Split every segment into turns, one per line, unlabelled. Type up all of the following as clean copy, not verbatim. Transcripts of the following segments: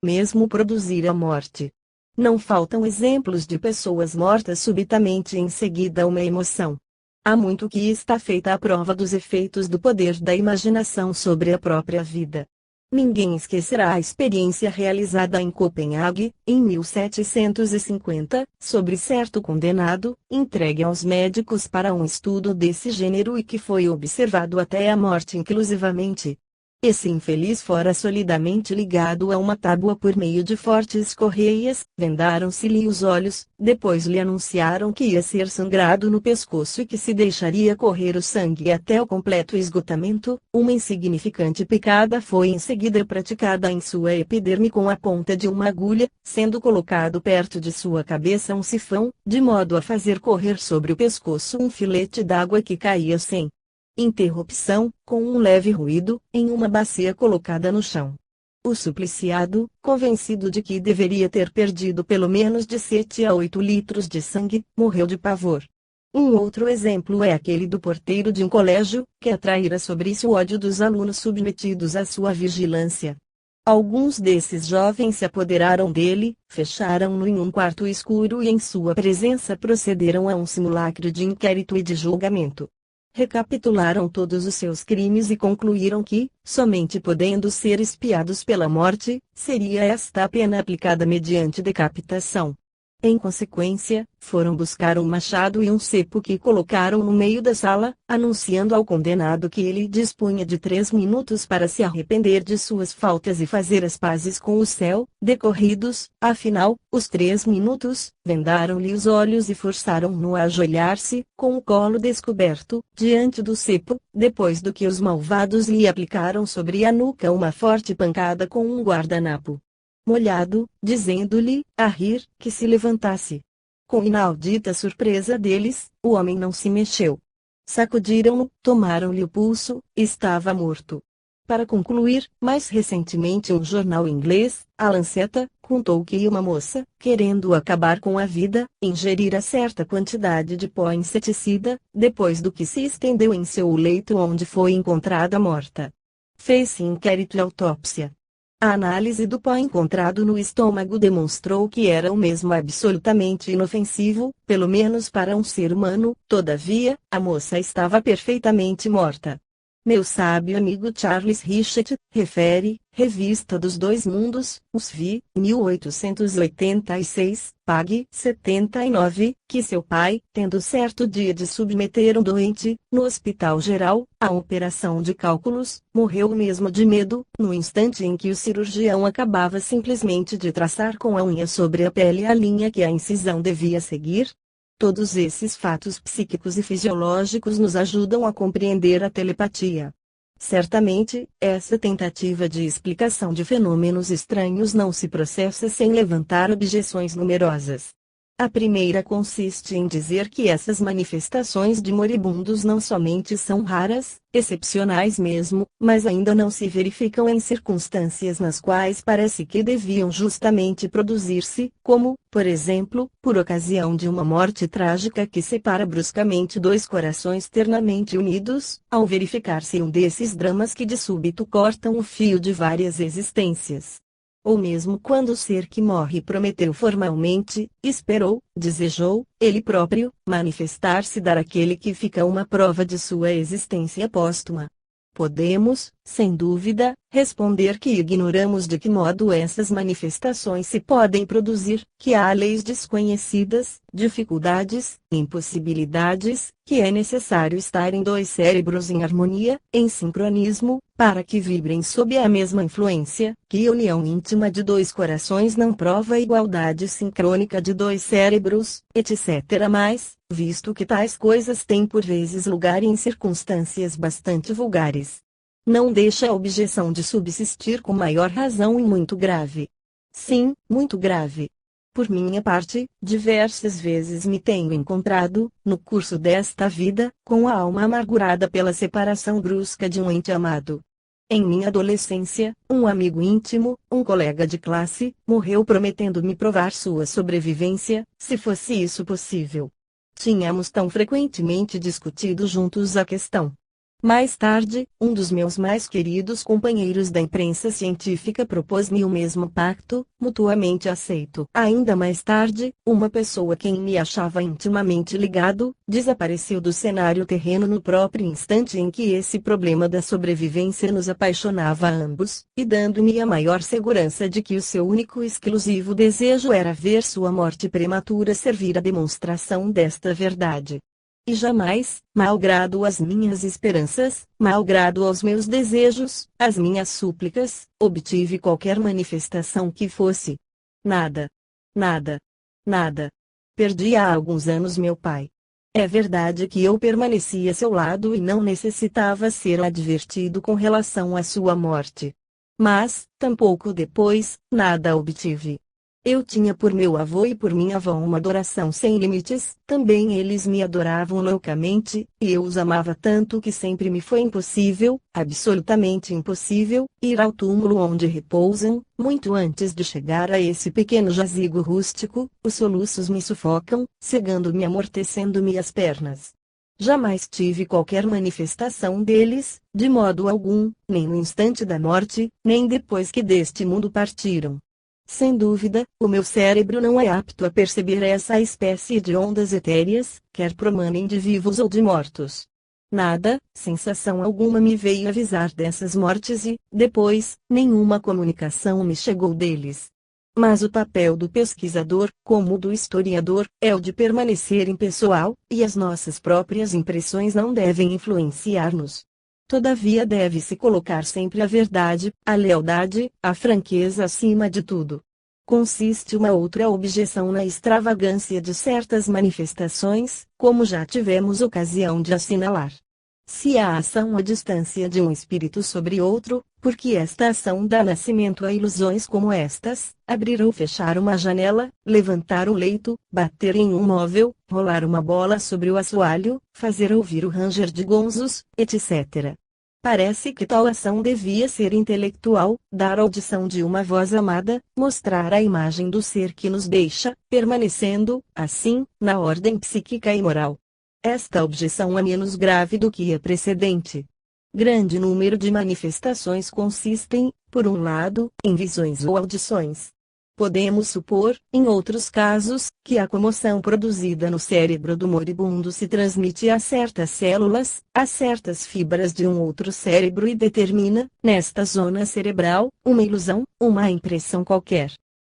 mesmo produzir a morte. Não faltam exemplos de pessoas mortas subitamente e em seguida uma emoção. Há muito que está feita a prova dos efeitos do poder da imaginação sobre a própria vida. Ninguém esquecerá a experiência realizada em Copenhague, em 1750, sobre certo condenado, entregue aos médicos para um estudo desse gênero e que foi observado até a morte inclusivamente. Esse infeliz fora solidamente ligado a uma tábua por meio de fortes correias, vendaram-se-lhe os olhos, depois lhe anunciaram que ia ser sangrado no pescoço e que se deixaria correr o sangue até o completo esgotamento. Uma insignificante picada foi em seguida praticada em sua epiderme com a ponta de uma agulha, sendo colocado perto de sua cabeça um sifão, de modo a fazer correr sobre o pescoço um filete d'água que caía sem interrupção, com um leve ruído, em uma bacia colocada no chão. O supliciado, convencido de que deveria ter perdido pelo menos de 7 a 8 litros de sangue, morreu de pavor. Um outro exemplo é aquele do porteiro de um colégio, que atraíra sobre si o ódio dos alunos submetidos à sua vigilância. Alguns desses jovens se apoderaram dele, fecharam-no em um quarto escuro e em sua presença procederam a um simulacro de inquérito e de julgamento. Recapitularam todos os seus crimes e concluíram que, somente podendo ser espiados pela morte, seria esta a pena aplicada mediante decapitação. Em consequência, foram buscar um machado e um cepo que colocaram no meio da sala, anunciando ao condenado que ele dispunha de 3 minutos para se arrepender de suas faltas e fazer as pazes com o céu. Decorridos, afinal, os 3 minutos, vendaram-lhe os olhos e forçaram-no a ajoelhar-se, com o colo descoberto, diante do cepo, depois do que os malvados lhe aplicaram sobre a nuca uma forte pancada com um guardanapo molhado, dizendo-lhe, a rir, que se levantasse. Com inaudita surpresa deles, o homem não se mexeu. Sacudiram-no, tomaram-lhe o pulso, estava morto. Para concluir, mais recentemente um jornal inglês, a Lanceta, contou que uma moça, querendo acabar com a vida, ingerira certa quantidade de pó inseticida, depois do que se estendeu em seu leito onde foi encontrada morta. Fez-se inquérito e autópsia. A análise do pó encontrado no estômago demonstrou que era o mesmo absolutamente inofensivo, pelo menos para um ser humano. Todavia, a moça estava perfeitamente morta. Meu sábio amigo Charles Richet, refere, Revista dos Dois Mundos, USV, 1886, pág. 79, que seu pai, tendo certo dia de submeter um doente, no hospital geral, a operação de cálculos, morreu mesmo de medo, no instante em que o cirurgião acabava simplesmente de traçar com a unha sobre a pele a linha que a incisão devia seguir. Todos esses fatos psíquicos e fisiológicos nos ajudam a compreender a telepatia. Certamente, essa tentativa de explicação de fenômenos estranhos não se processa sem levantar objeções numerosas. A primeira consiste em dizer que essas manifestações de moribundos não somente são raras, excepcionais mesmo, mas ainda não se verificam em circunstâncias nas quais parece que deviam justamente produzir-se, como, por exemplo, por ocasião de uma morte trágica que separa bruscamente dois corações ternamente unidos, ao verificar-se um desses dramas que de súbito cortam o fio de várias existências. Ou mesmo quando o ser que morre prometeu formalmente, esperou, desejou, ele próprio, manifestar-se dar àquele que fica uma prova de sua existência póstuma. Podemos, sem dúvida, responder que ignoramos de que modo essas manifestações se podem produzir, que há leis desconhecidas, dificuldades, impossibilidades, que é necessário estar em dois cérebros em harmonia, em sincronismo, para que vibrem sob a mesma influência, que a união íntima de dois corações não prova a igualdade sincrônica de dois cérebros, etc. Mas, visto que tais coisas têm por vezes lugar em circunstâncias bastante vulgares, não deixa a objeção de subsistir com maior razão e muito grave. Sim, muito grave. Por minha parte, diversas vezes me tenho encontrado, no curso desta vida, com a alma amargurada pela separação brusca de um ente amado. Em minha adolescência, um amigo íntimo, um colega de classe, morreu prometendo-me provar sua sobrevivência, se fosse isso possível. Tínhamos tão frequentemente discutido juntos a questão. Mais tarde, um dos meus mais queridos companheiros da imprensa científica propôs-me o mesmo pacto, mutuamente aceito. Ainda mais tarde, uma pessoa quem me achava intimamente ligado, desapareceu do cenário terreno no próprio instante em que esse problema da sobrevivência nos apaixonava a ambos, e dando-me a maior segurança de que o seu único e exclusivo desejo era ver sua morte prematura servir à demonstração desta verdade. E jamais, malgrado as minhas esperanças, malgrado aos meus desejos, as minhas súplicas, obtive qualquer manifestação que fosse. Nada. Nada. Nada. Perdi há alguns anos meu pai. É verdade que eu permaneci a seu lado e não necessitava ser advertido com relação à sua morte. Mas, tampouco depois, nada obtive. Eu tinha por meu avô e por minha avó uma adoração sem limites, também eles me adoravam loucamente, e eu os amava tanto que sempre me foi impossível, absolutamente impossível, ir ao túmulo onde repousam. Muito antes de chegar a esse pequeno jazigo rústico, os soluços me sufocam, cegando-me, amortecendo-me as pernas. Jamais tive qualquer manifestação deles, de modo algum, nem no instante da morte, nem depois que deste mundo partiram. Sem dúvida, o meu cérebro não é apto a perceber essa espécie de ondas etéreas, quer promanem de vivos ou de mortos. Nada, sensação alguma me veio avisar dessas mortes e, depois, nenhuma comunicação me chegou deles. Mas o papel do pesquisador, como o do historiador, é o de permanecer impessoal, e as nossas próprias impressões não devem influenciar-nos. Todavia deve-se colocar sempre a verdade, a lealdade, a franqueza acima de tudo. Consiste uma outra objeção na extravagância de certas manifestações, como já tivemos ocasião de assinalar. Se há ação à distância de um espírito sobre outro, porque esta ação dá nascimento a ilusões como estas: abrir ou fechar uma janela, levantar um leito, bater em um móvel, rolar uma bola sobre o assoalho, fazer ouvir o ranger de gonzos, etc. Parece que tal ação devia ser intelectual, dar audição de uma voz amada, mostrar a imagem do ser que nos deixa, permanecendo, assim, na ordem psíquica e moral. Esta objeção é menos grave do que a precedente. Grande número de manifestações consistem, por um lado, em visões ou audições. Podemos supor, em outros casos, que a comoção produzida no cérebro do moribundo se transmite a certas células, a certas fibras de um outro cérebro e determina, nesta zona cerebral, uma ilusão, uma impressão qualquer.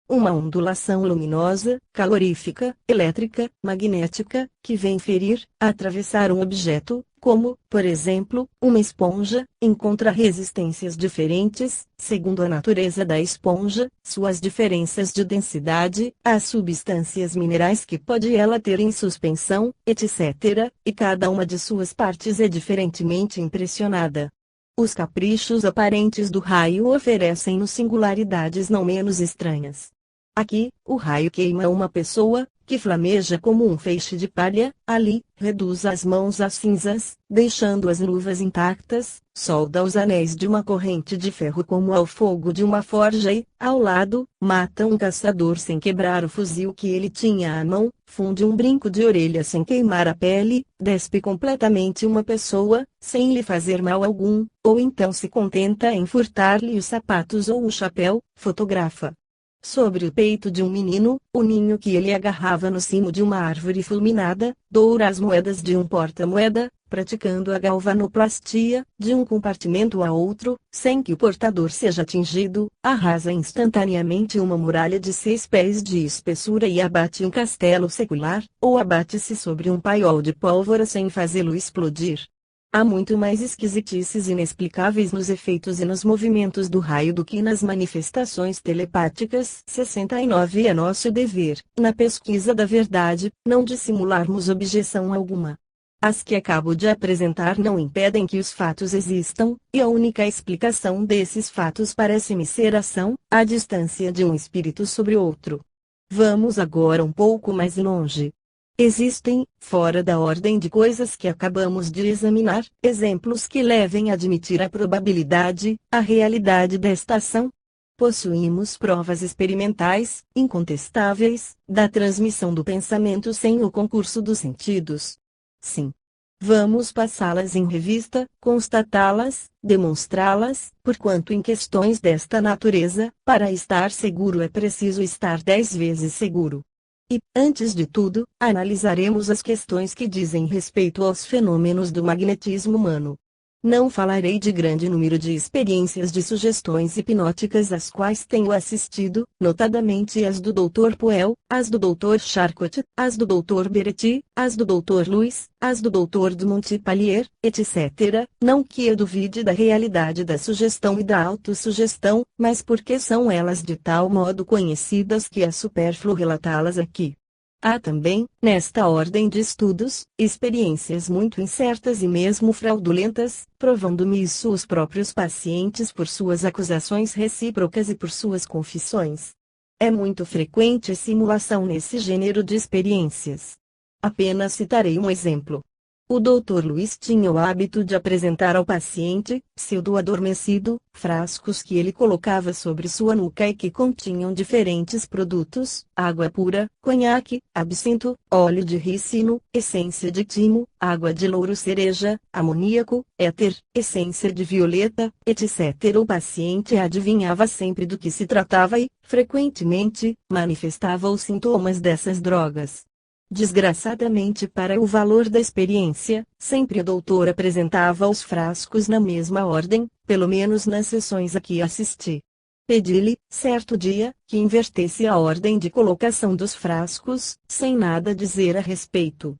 Uma ondulação luminosa, calorífica, elétrica, magnética, que vem ferir, atravessar um objeto, como, por exemplo, uma esponja, encontra resistências diferentes, segundo a natureza da esponja, suas diferenças de densidade, as substâncias minerais que pode ela ter em suspensão, etc., e cada uma de suas partes é diferentemente impressionada. Os caprichos aparentes do raio oferecem-nos singularidades não menos estranhas. Aqui, o raio queima uma pessoa, que flameja como um feixe de palha; ali, reduz as mãos às cinzas, deixando as luvas intactas, solda os anéis de uma corrente de ferro como ao fogo de uma forja e, ao lado, mata um caçador sem quebrar o fuzil que ele tinha à mão, funde um brinco de orelha sem queimar a pele, despe completamente uma pessoa, sem lhe fazer mal algum, ou então se contenta em furtar-lhe os sapatos ou o chapéu, fotografa sobre o peito de um menino, o ninho que ele agarrava no cimo de uma árvore fulminada, doura as moedas de um porta-moeda, praticando a galvanoplastia, de um compartimento a outro, sem que o portador seja atingido, arrasa instantaneamente uma muralha de 6 pés de espessura e abate um castelo secular, ou abate-se sobre um paiol de pólvora sem fazê-lo explodir. Há muito mais esquisitices inexplicáveis nos efeitos e nos movimentos do raio do que nas manifestações telepáticas. 69 É nosso dever, na pesquisa da verdade, não dissimularmos objeção alguma. As que acabo de apresentar não impedem que os fatos existam, e a única explicação desses fatos parece-me ser a ação, à distância de um espírito sobre outro. Vamos agora um pouco mais longe. Existem, fora da ordem de coisas que acabamos de examinar, exemplos que levem a admitir a probabilidade, a realidade desta ação. Possuímos provas experimentais, incontestáveis, da transmissão do pensamento sem o concurso dos sentidos. Sim. Vamos passá-las em revista, constatá-las, demonstrá-las, porquanto em questões desta natureza, para estar seguro é preciso estar 10 vezes seguro. E, antes de tudo, analisaremos as questões que dizem respeito aos fenômenos do magnetismo humano. Não falarei de grande número de experiências de sugestões hipnóticas às quais tenho assistido, notadamente as do Dr. Poel, as do Dr. Charcot, as do Dr. Beretti, as do Dr. Luiz, as do Dr. de Montpellier, etc. Não que eu duvide da realidade da sugestão e da autossugestão, mas porque são elas de tal modo conhecidas que é supérfluo relatá-las aqui. Há também, nesta ordem de estudos, experiências muito incertas e mesmo fraudulentas, provando-me isso os próprios pacientes por suas acusações recíprocas e por suas confissões. É muito frequente a simulação nesse gênero de experiências. Apenas citarei um exemplo. O Dr. Luiz tinha o hábito de apresentar ao paciente, pseudo-adormecido, frascos que ele colocava sobre sua nuca e que continham diferentes produtos: água pura, conhaque, absinto, óleo de ricino, essência de timo, água de louro-cereja, amoníaco, éter, essência de violeta, etc. O paciente adivinhava sempre do que se tratava e, frequentemente, manifestava os sintomas dessas drogas. Desgraçadamente para o valor da experiência, sempre o doutor apresentava os frascos na mesma ordem, pelo menos nas sessões a que assisti. Pedi-lhe, certo dia, que invertesse a ordem de colocação dos frascos, sem nada dizer a respeito.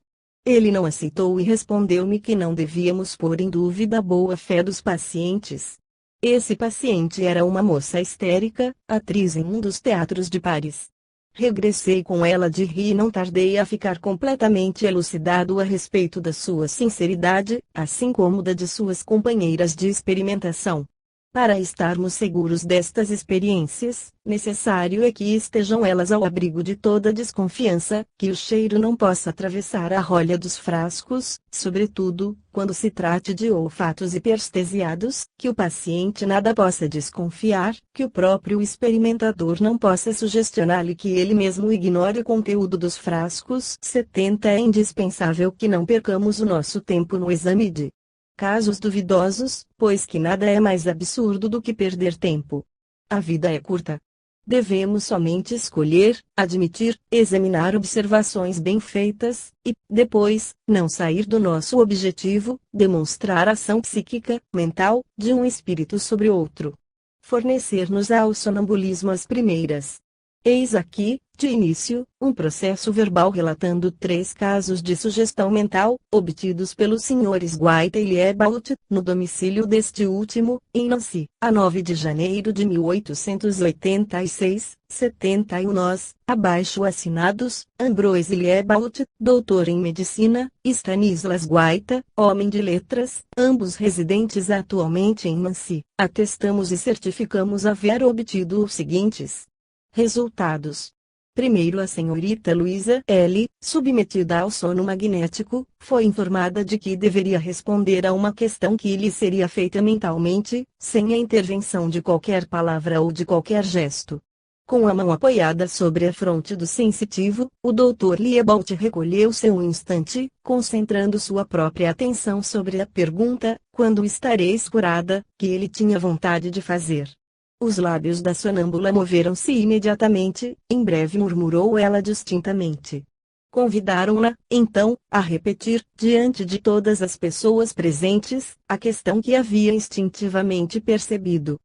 Ele não aceitou e respondeu-me que não devíamos pôr em dúvida a boa-fé dos pacientes. Esse paciente era uma moça histérica, atriz em um dos teatros de Paris. Regressei com ela de rir e não tardei a ficar completamente elucidado a respeito da sua sinceridade, assim como da de suas companheiras de experimentação. Para estarmos seguros destas experiências, necessário é que estejam elas ao abrigo de toda desconfiança, que o cheiro não possa atravessar a rolha dos frascos, sobretudo, quando se trate de olfatos hiperestesiados, que o paciente nada possa desconfiar, que o próprio experimentador não possa sugestionar-lhe que ele mesmo ignore o conteúdo dos frascos. 70 É indispensável que não percamos o nosso tempo no exame de casos duvidosos, pois que nada é mais absurdo do que perder tempo. A vida é curta. Devemos somente escolher, admitir, examinar observações bem feitas, e, depois, não sair do nosso objetivo, demonstrar ação psíquica, mental, de um espírito sobre outro. Fornecer-nos ao sonambulismo as primeiras. Eis aqui, de início, um processo verbal relatando 3 casos de sugestão mental, obtidos pelos senhores Guaita e Liebaut, no domicílio deste último, em Nancy, a 9 de janeiro de 1886, 71 nós, abaixo assinados, Ambroise Liebaut, doutor em medicina, Stanislas Guaita, homem de letras, ambos residentes atualmente em Nancy, atestamos e certificamos haver obtido os seguintes resultados. Primeiro, a senhorita Luísa L., submetida ao sono magnético, foi informada de que deveria responder a uma questão que lhe seria feita mentalmente, sem a intervenção de qualquer palavra ou de qualquer gesto. Com a mão apoiada sobre a fronte do sensitivo, o Dr. Liebaut recolheu-se um instante, concentrando sua própria atenção sobre a pergunta: quando estareis curada, que ele tinha vontade de fazer. Os lábios da sonâmbula moveram-se imediatamente, em breve murmurou ela distintamente. Convidaram-na, então, a repetir, diante de todas as pessoas presentes, a questão que havia instintivamente percebido.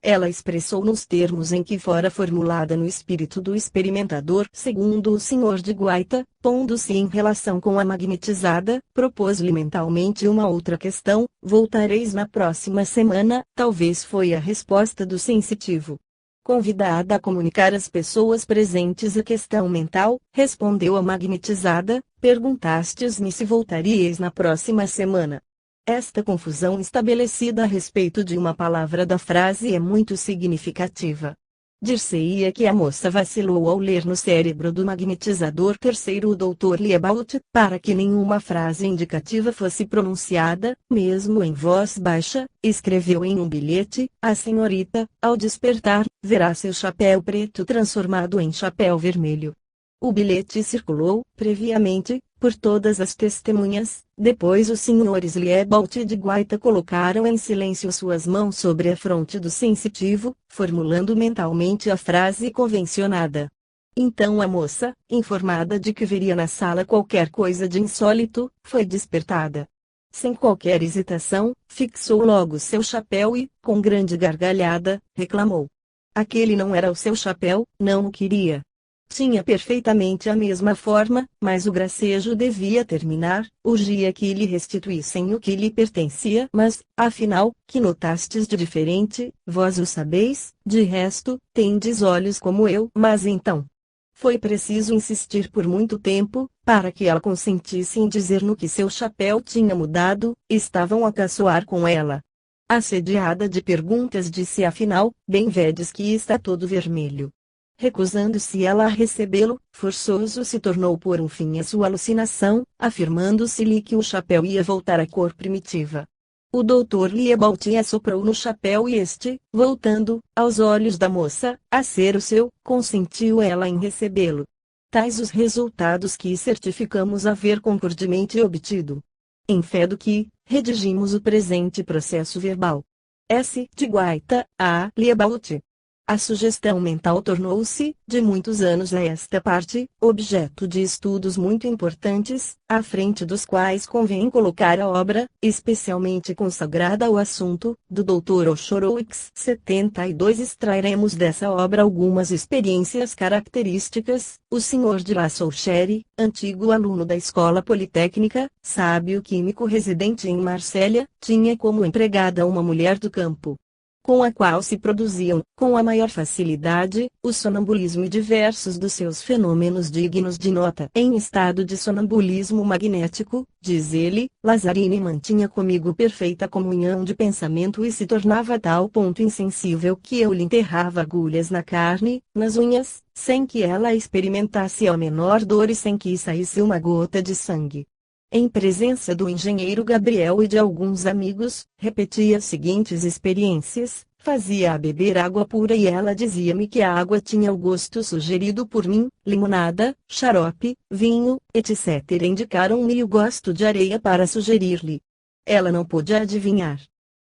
Ela expressou nos termos em que fora formulada no espírito do experimentador, segundo o Sr. de Guaita, pondo-se em relação com a magnetizada, propôs-lhe mentalmente uma outra questão: voltareis na próxima semana. Talvez foi a resposta do sensitivo. Convidada a comunicar às pessoas presentes a questão mental, respondeu a magnetizada: perguntastes-me se voltaríeis na próxima semana. Esta confusão estabelecida a respeito de uma palavra da frase é muito significativa. Dir-se-ia que a moça vacilou ao ler no cérebro do magnetizador terceiro o Dr. Liebaut, para que nenhuma frase indicativa fosse pronunciada, mesmo em voz baixa, escreveu em um bilhete: a senhorita, ao despertar, verá seu chapéu preto transformado em chapéu vermelho. O bilhete circulou, previamente, por todas as testemunhas. Depois os senhores Liebald e de Guaita colocaram em silêncio suas mãos sobre a fronte do sensitivo, formulando mentalmente a frase convencionada. Então a moça, informada de que veria na sala qualquer coisa de insólito, foi despertada. Sem qualquer hesitação, fixou logo seu chapéu e, com grande gargalhada, reclamou. Aquele não era o seu chapéu, não o queria. Tinha perfeitamente a mesma forma, mas o gracejo devia terminar, urgia que lhe restituíssem o que lhe pertencia. Mas, afinal, que notastes de diferente, vós o sabeis, de resto, tendes olhos como eu. Mas então, foi preciso insistir por muito tempo, para que ela consentisse em dizer no que seu chapéu tinha mudado. Estavam a caçoar com ela. Assediada de perguntas, disse afinal, bem vedes que está todo vermelho. Recusando-se ela a recebê-lo, forçoso se tornou pôr um fim à sua alucinação, afirmando-se-lhe que o chapéu ia voltar à cor primitiva. O doutor Liebald assoprou no chapéu e este, voltando, aos olhos da moça, a ser o seu, consentiu ela em recebê-lo. Tais os resultados que certificamos haver concordemente obtido. Em fé do que, redigimos o presente processo verbal. S. de Guaita, a. Liebald. A sugestão mental tornou-se, de muitos anos a esta parte, objeto de estudos muito importantes, à frente dos quais convém colocar a obra, especialmente consagrada ao assunto, do Dr. Oshorovitz. 72. Extrairemos dessa obra algumas experiências características. O Sr. de La Souchere, antigo aluno da Escola Politécnica, sábio químico residente em Marsella, tinha como empregada uma mulher do campo, com a qual se produziam, com a maior facilidade, o sonambulismo e diversos dos seus fenômenos dignos de nota. Em estado de sonambulismo magnético, diz ele, Lazzarini mantinha comigo perfeita comunhão de pensamento e se tornava a tal ponto insensível que eu lhe enterrava agulhas na carne, nas unhas, sem que ela experimentasse a menor dor e sem que saísse uma gota de sangue. Em presença do engenheiro Gabriel e de alguns amigos, repetia as seguintes experiências, fazia-a beber água pura e ela dizia-me que a água tinha o gosto sugerido por mim, limonada, xarope, vinho, etc. Indicaram-me o gosto de areia para sugerir-lhe. Ela não pôde adivinhar.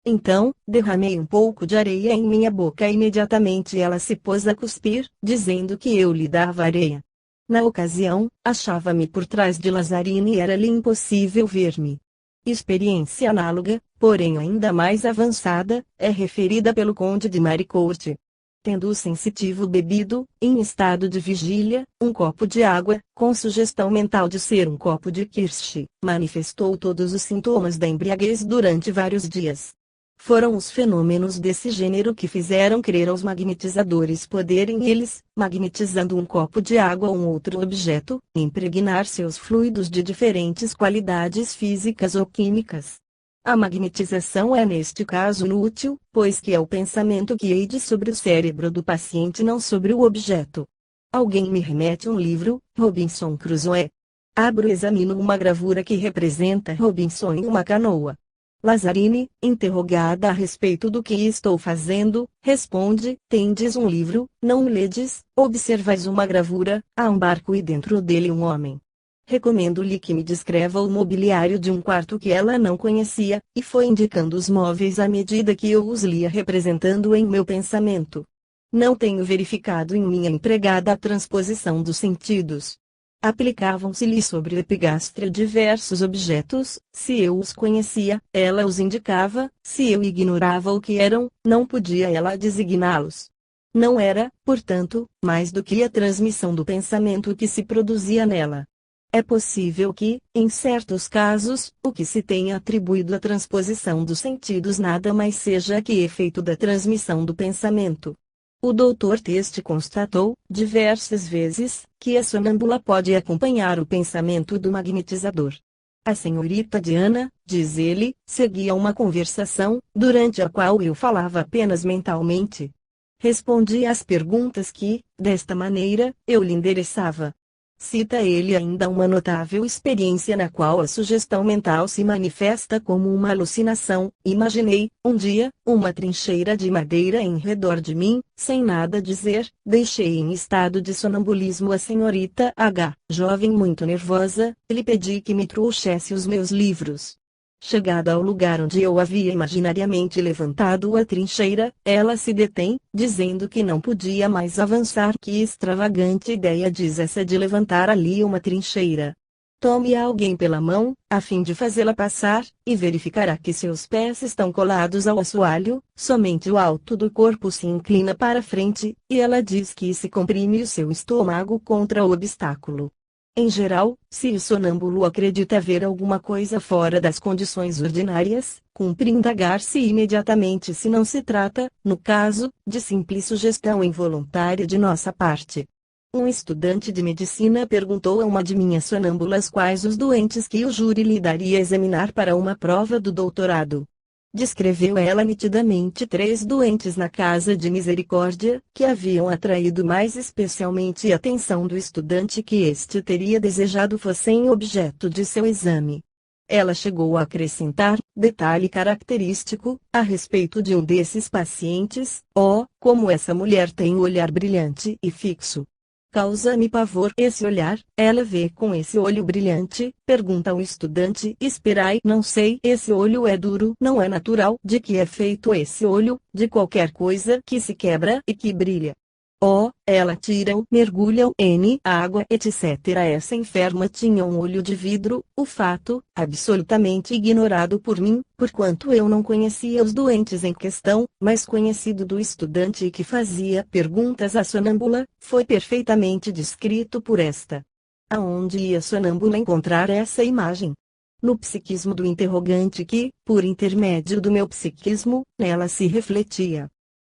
Então, derramei um pouco de areia em minha boca e imediatamente ela se pôs a cuspir, dizendo que eu lhe dava areia. Na ocasião, achava-me por trás de Lazzarini e era-lhe impossível ver-me. Experiência análoga, porém ainda mais avançada, é referida pelo conde de Maricourt. Tendo o sensitivo bebido, em estado de vigília, um copo de água, com sugestão mental de ser um copo de kirsch, manifestou todos os sintomas da embriaguez durante vários dias. Foram os fenômenos desse gênero que fizeram crer aos magnetizadores poderem eles, magnetizando um copo de água ou um outro objeto, impregnar seus fluidos de diferentes qualidades físicas ou químicas. A magnetização é neste caso inútil, pois que é o pensamento que eide sobre o cérebro do paciente, não sobre o objeto. Alguém me remete um livro, Robinson Crusoe. Abro e examino uma gravura que representa Robinson em uma canoa. Lazzarini, interrogada a respeito do que estou fazendo, responde, tendes um livro, não o ledes, observais uma gravura, há um barco e dentro dele um homem. Recomendo-lhe que me descreva o mobiliário de um quarto que ela não conhecia, e foi indicando os móveis à medida que eu os lia representando em meu pensamento. Não tenho verificado em minha empregada a transposição dos sentidos. Aplicavam-se-lhe sobre o epigastrio diversos objetos, se eu os conhecia, ela os indicava, se eu ignorava o que eram, não podia ela designá-los. Não era, portanto, mais do que a transmissão do pensamento que se produzia nela. É possível que, em certos casos, o que se tenha atribuído à transposição dos sentidos nada mais seja que efeito da transmissão do pensamento. O doutor Teste constatou, diversas vezes, que a sonâmbula pode acompanhar o pensamento do magnetizador. A senhorita Diana, diz ele, seguia uma conversação, durante a qual eu falava apenas mentalmente. Respondia às perguntas que, desta maneira, eu lhe endereçava. Cita ele ainda uma notável experiência na qual a sugestão mental se manifesta como uma alucinação. Imaginei, um dia, uma trincheira de madeira em redor de mim, sem nada dizer, deixei em estado de sonambulismo a senhorita H. Jovem muito nervosa, lhe pedi que me trouxesse os meus livros. Chegada ao lugar onde eu havia imaginariamente levantado a trincheira, ela se detém, dizendo que não podia mais avançar. Que extravagante ideia diz essa de levantar ali uma trincheira. Tome alguém pela mão, a fim de fazê-la passar, e verificará que seus pés estão colados ao assoalho, somente o alto do corpo se inclina para frente, e ela diz que se comprime o seu estômago contra o obstáculo. Em geral, se o sonâmbulo acredita ver alguma coisa fora das condições ordinárias, cumpre indagar-se imediatamente se não se trata, no caso, de simples sugestão involuntária de nossa parte. Um estudante de medicina perguntou a uma de minhas sonâmbulas quais os doentes que o júri lhe daria a examinar para uma prova do doutorado. Descreveu ela nitidamente 3 doentes na casa de misericórdia, que haviam atraído mais especialmente a atenção do estudante que este teria desejado fossem objeto de seu exame. Ela chegou a acrescentar, detalhe característico, a respeito de um desses pacientes: oh, como essa mulher tem um olhar brilhante e fixo. Causa-me pavor esse olhar. Ela vê com esse olho brilhante? Pergunta o estudante. Esperai, não sei. Esse olho é duro. Não é natural. De que é feito esse olho? De qualquer coisa que se quebra e que brilha. Oh, ela tira-o, mergulha-o em água, etc. Essa enferma tinha um olho de vidro, o fato, absolutamente ignorado por mim, porquanto eu não conhecia os doentes em questão, mas conhecido do estudante que fazia perguntas à sonâmbula, foi perfeitamente descrito por esta. Aonde ia a sonâmbula encontrar essa imagem? No psiquismo do interrogante que, por intermédio do meu psiquismo, nela se refletia.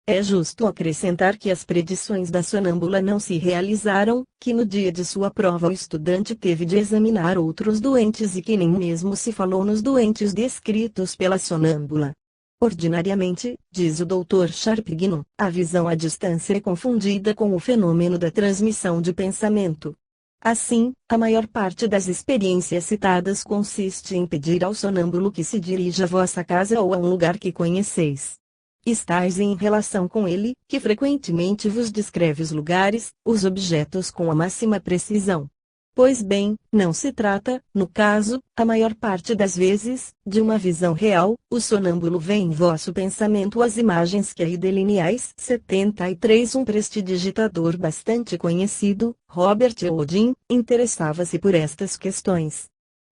É justo acrescentar que as predições da sonâmbula não se realizaram, que no dia de sua prova o estudante teve de examinar outros doentes e que nem mesmo se falou nos doentes descritos pela sonâmbula. Ordinariamente, diz o Dr. Sharpignon, a visão à distância é confundida com o fenômeno da transmissão de pensamento. Assim, a maior parte das experiências citadas consiste em pedir ao sonâmbulo que se dirija à vossa casa ou a um lugar que conheceis. Estais em relação com ele, que frequentemente vos descreve os lugares, os objetos com a máxima precisão. Pois bem, não se trata, no caso, a maior parte das vezes, de uma visão real. O sonâmbulo vê em vosso pensamento as imagens que aí delineais. 73 Um prestidigitador bastante conhecido, Robert Houdin, interessava-se por estas questões.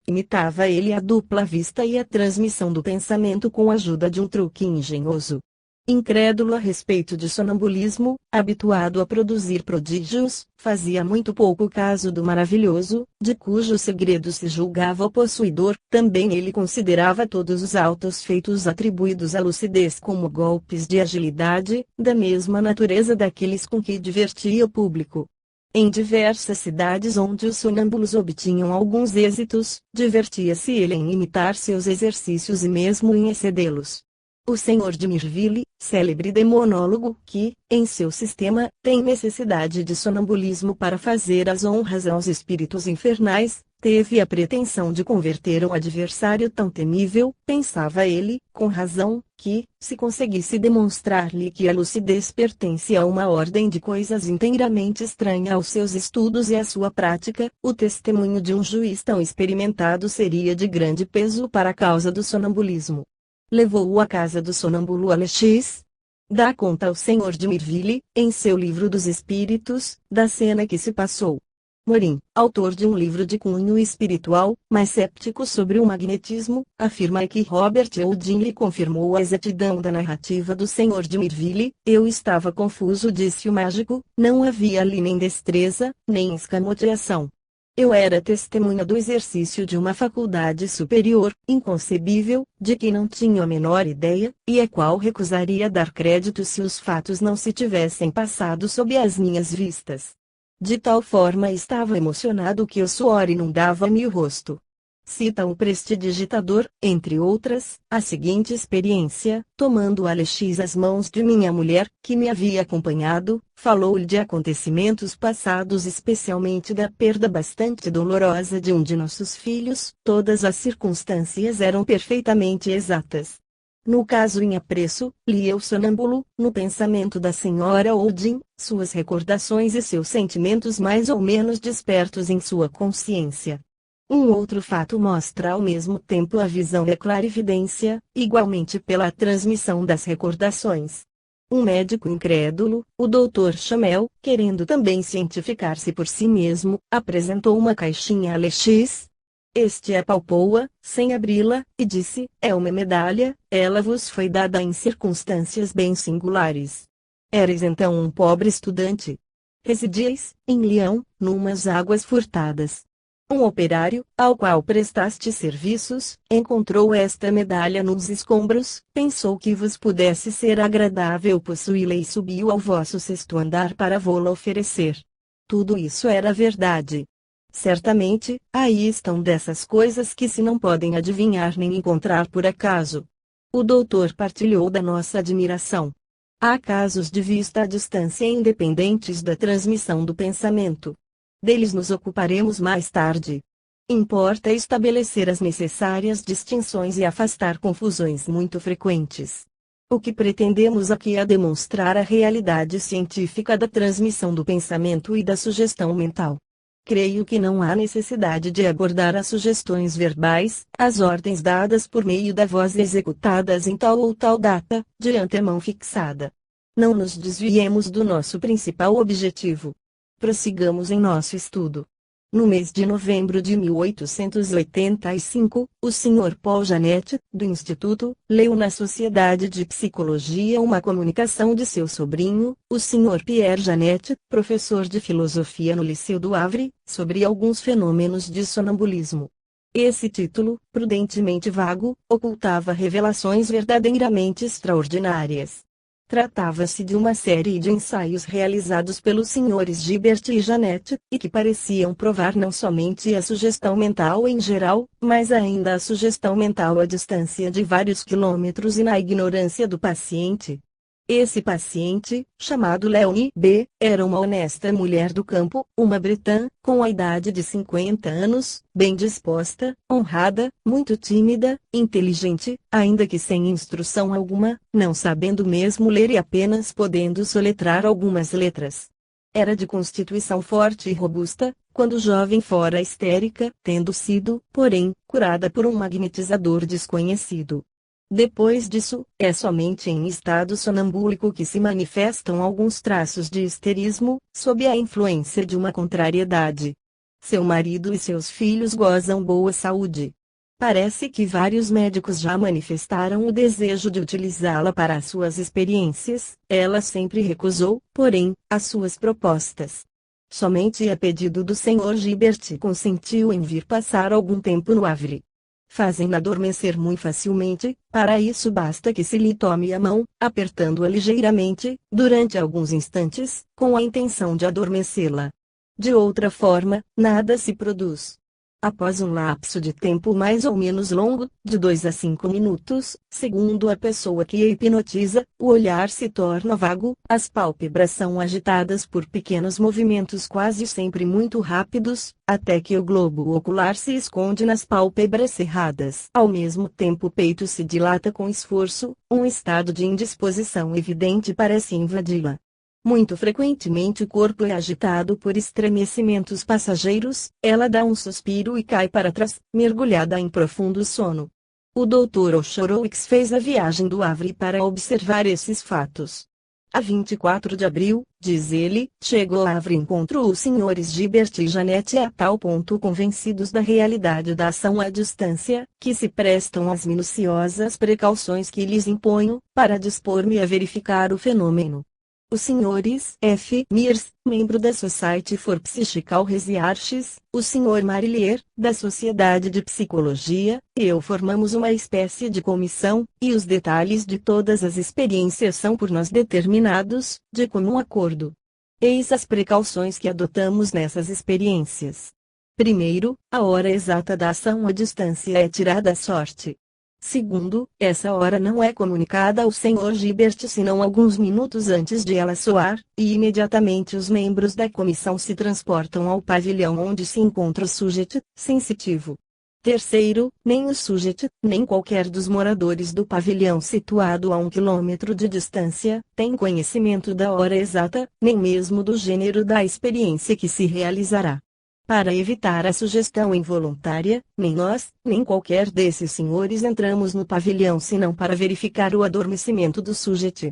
Imitava ele a dupla vista e a transmissão do pensamento com a ajuda de um truque engenhoso. Incrédulo a respeito de sonambulismo, habituado a produzir prodígios, fazia muito pouco caso do maravilhoso, de cujo segredo se julgava o possuidor. Também ele considerava todos os autos feitos atribuídos à lucidez como golpes de agilidade, da mesma natureza daqueles com que divertia o público. Em diversas cidades onde os sonâmbulos obtinham alguns êxitos, divertia-se ele em imitar seus exercícios e mesmo em excedê-los. O Sr. de Mirville, célebre demonólogo que, em seu sistema, tem necessidade de sonambulismo para fazer as honras aos espíritos infernais, teve a pretensão de converter um adversário tão temível, pensava ele, com razão, que, se conseguisse demonstrar-lhe que a lucidez pertence a uma ordem de coisas inteiramente estranha aos seus estudos e à sua prática, o testemunho de um juiz tão experimentado seria de grande peso para a causa do sonambulismo. Levou-o à casa do sonâmbulo Alexis. Dá conta ao Sr. de Mirville, em seu livro dos Espíritos, da cena que se passou. Morin, autor de um livro de cunho espiritual, mas céptico sobre o magnetismo, afirma que Robert Houdin lhe confirmou a exatidão da narrativa do Sr. de Mirville. Eu estava confuso, disse o mágico, não havia ali nem destreza, nem escamoteação. Eu era testemunha do exercício de uma faculdade superior, inconcebível, de que não tinha a menor ideia, e a qual recusaria dar crédito se os fatos não se tivessem passado sob as minhas vistas. De tal forma estava emocionado que o suor inundava-me o rosto. Cita um prestidigitador, entre outras, a seguinte experiência: tomando Alex as mãos de minha mulher, que me havia acompanhado, falou-lhe de acontecimentos passados, especialmente da perda bastante dolorosa de um de nossos filhos. Todas as circunstâncias eram perfeitamente exatas. No caso em apreço, li eu sonâmbulo, no pensamento da senhora Olding, suas recordações e seus sentimentos mais ou menos despertos em sua consciência. Um outro fato mostra ao mesmo tempo a visão e a clarividência, igualmente pela transmissão das recordações. Um médico incrédulo, o Dr. Chamel, querendo também cientificar-se por si mesmo, apresentou uma caixinha a Alex. Este apalpou-a, sem abri-la, e disse: é uma medalha, ela vos foi dada em circunstâncias bem singulares. Erais então um pobre estudante. Residíeis, em Lyon, numas águas furtadas. Um operário, ao qual prestaste serviços, encontrou esta medalha nos escombros, pensou que vos pudesse ser agradável possuí-la e subiu ao vosso sexto andar para vô-la oferecer. Tudo isso era verdade. Certamente, aí estão dessas coisas que se não podem adivinhar nem encontrar por acaso. O doutor partilhou da nossa admiração. Há casos de vista à distância independentes da transmissão do pensamento. Deles nos ocuparemos mais tarde. Importa estabelecer as necessárias distinções e afastar confusões muito frequentes. O que pretendemos aqui é demonstrar a realidade científica da transmissão do pensamento e da sugestão mental. Creio que não há necessidade de abordar as sugestões verbais, as ordens dadas por meio da voz executadas em tal ou tal data, de antemão fixada. Não nos desviemos do nosso principal objetivo. Prossigamos em nosso estudo. No mês de novembro de 1885, o Sr. Paul Janet, do Instituto, leu na Sociedade de Psicologia uma comunicação de seu sobrinho, o Sr. Pierre Janet, professor de filosofia no Liceu do Havre, sobre alguns fenômenos de sonambulismo. Esse título, prudentemente vago, ocultava revelações verdadeiramente extraordinárias. Tratava-se de uma série de ensaios realizados pelos Srs. Gilbert e Janet, e que pareciam provar não somente a sugestão mental em geral, mas ainda a sugestão mental à distância de vários quilômetros e na ignorância do paciente. Esse paciente, chamado Leonie B., era uma honesta mulher do campo, uma bretã, com a idade de 50 anos, bem disposta, honrada, muito tímida, inteligente, ainda que sem instrução alguma, não sabendo mesmo ler e apenas podendo soletrar algumas letras. Era de constituição forte e robusta, quando jovem fora histérica, tendo sido, porém, curada por um magnetizador desconhecido. Depois disso, é somente em estado sonambúlico que se manifestam alguns traços de histerismo, sob a influência de uma contrariedade. Seu marido e seus filhos gozam boa saúde. Parece que vários médicos já manifestaram o desejo de utilizá-la para as suas experiências, ela sempre recusou, porém, as suas propostas. Somente a pedido do Sr. Gilbert consentiu em vir passar algum tempo no Havre. Fazem-na adormecer muito facilmente, para isso basta que se lhe tome a mão, apertando-a ligeiramente, durante alguns instantes, com a intenção de adormecê-la. De outra forma, nada se produz. Após um lapso de tempo mais ou menos longo, de 2 a 5 minutos, segundo a pessoa que a hipnotiza, o olhar se torna vago, as pálpebras são agitadas por pequenos movimentos quase sempre muito rápidos, até que o globo ocular se esconde nas pálpebras cerradas. Ao mesmo tempo o peito se dilata com esforço, um estado de indisposição evidente parece invadi-la. Muito frequentemente o corpo é agitado por estremecimentos passageiros, ela dá um suspiro e cai para trás, mergulhada em profundo sono. O Dr. Osherowicz fez a viagem do Havre para observar esses fatos. A 24 de abril, diz ele, chegou a Havre e encontrou os Srs. Gilbert e Janet a tal ponto convencidos da realidade da ação à distância, que se prestam às minuciosas precauções que lhes imponho, para dispor-me a verificar o fenômeno. Os Srs. F. Mears, membro da Society for Psychical Research, o Sr. Marillier, da Sociedade de Psicologia, e eu formamos uma espécie de comissão, e os detalhes de todas as experiências são por nós determinados, de comum acordo. Eis as precauções que adotamos nessas experiências. Primeiro, a hora exata da ação à distância é tirada à sorte. Segundo, essa hora não é comunicada ao Sr. Gilbert senão alguns minutos antes de ela soar, e imediatamente os membros da comissão se transportam ao pavilhão onde se encontra o sujeito sensitivo. Terceiro, nem o sujeito, nem qualquer dos moradores do pavilhão situado a 1 quilômetro de distância, tem conhecimento da hora exata, nem mesmo do gênero da experiência que se realizará. Para evitar a sugestão involuntária, nem nós, nem qualquer desses senhores entramos no pavilhão senão para verificar o adormecimento do sujeito.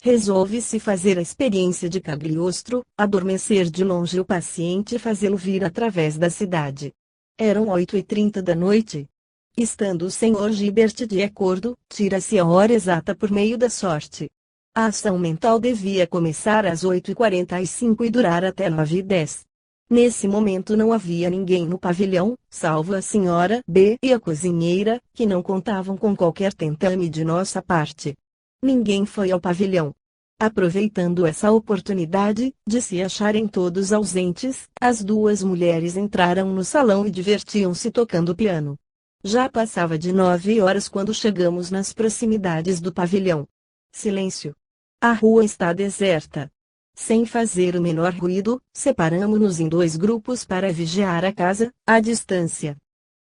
Resolve-se fazer a experiência de Cagliostro, adormecer de longe o paciente e fazê-lo vir através da cidade. Eram 8h30 da noite. Estando o Sr. Gilbert de acordo, tira-se a hora exata por meio da sorte. A ação mental devia começar às 8h45 e durar até 9h10. Nesse momento não havia ninguém no pavilhão, salvo a senhora B e a cozinheira, que não contavam com qualquer tentame de nossa parte. Ninguém foi ao pavilhão. Aproveitando essa oportunidade, de se acharem todos ausentes, as duas mulheres entraram no salão e divertiam-se tocando piano. Já passava de 9 horas quando chegamos nas proximidades do pavilhão. Silêncio. A rua está deserta. Sem fazer o menor ruído, separamo-nos em 2 grupos para vigiar a casa, à distância.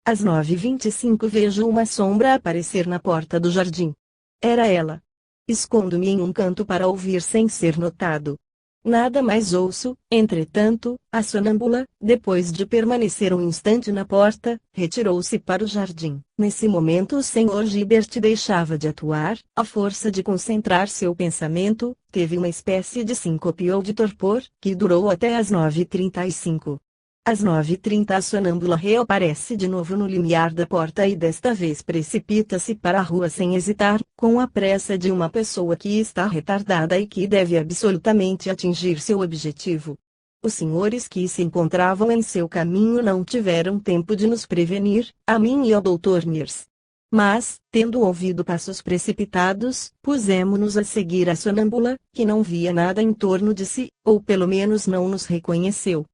Às 9h25 vejo uma sombra aparecer na porta do jardim. Era ela. Escondo-me em um canto para ouvir sem ser notado. Nada mais ouço, entretanto, a sonâmbula, depois de permanecer um instante na porta, retirou-se para o jardim. Nesse momento o Sr. Gilbert deixava de atuar, à força de concentrar seu pensamento, teve uma espécie de síncope ou de torpor, que durou até às 9h35. Às 9h30 a sonâmbula reaparece de novo no limiar da porta e desta vez precipita-se para a rua sem hesitar, com a pressa de uma pessoa que está retardada e que deve absolutamente atingir seu objetivo. Os senhores que se encontravam em seu caminho não tiveram tempo de nos prevenir, a mim e ao Dr. Mears. Mas, tendo ouvido passos precipitados, pusemo-nos a seguir a sonâmbula, que não via nada em torno de si, ou pelo menos não nos reconheceu.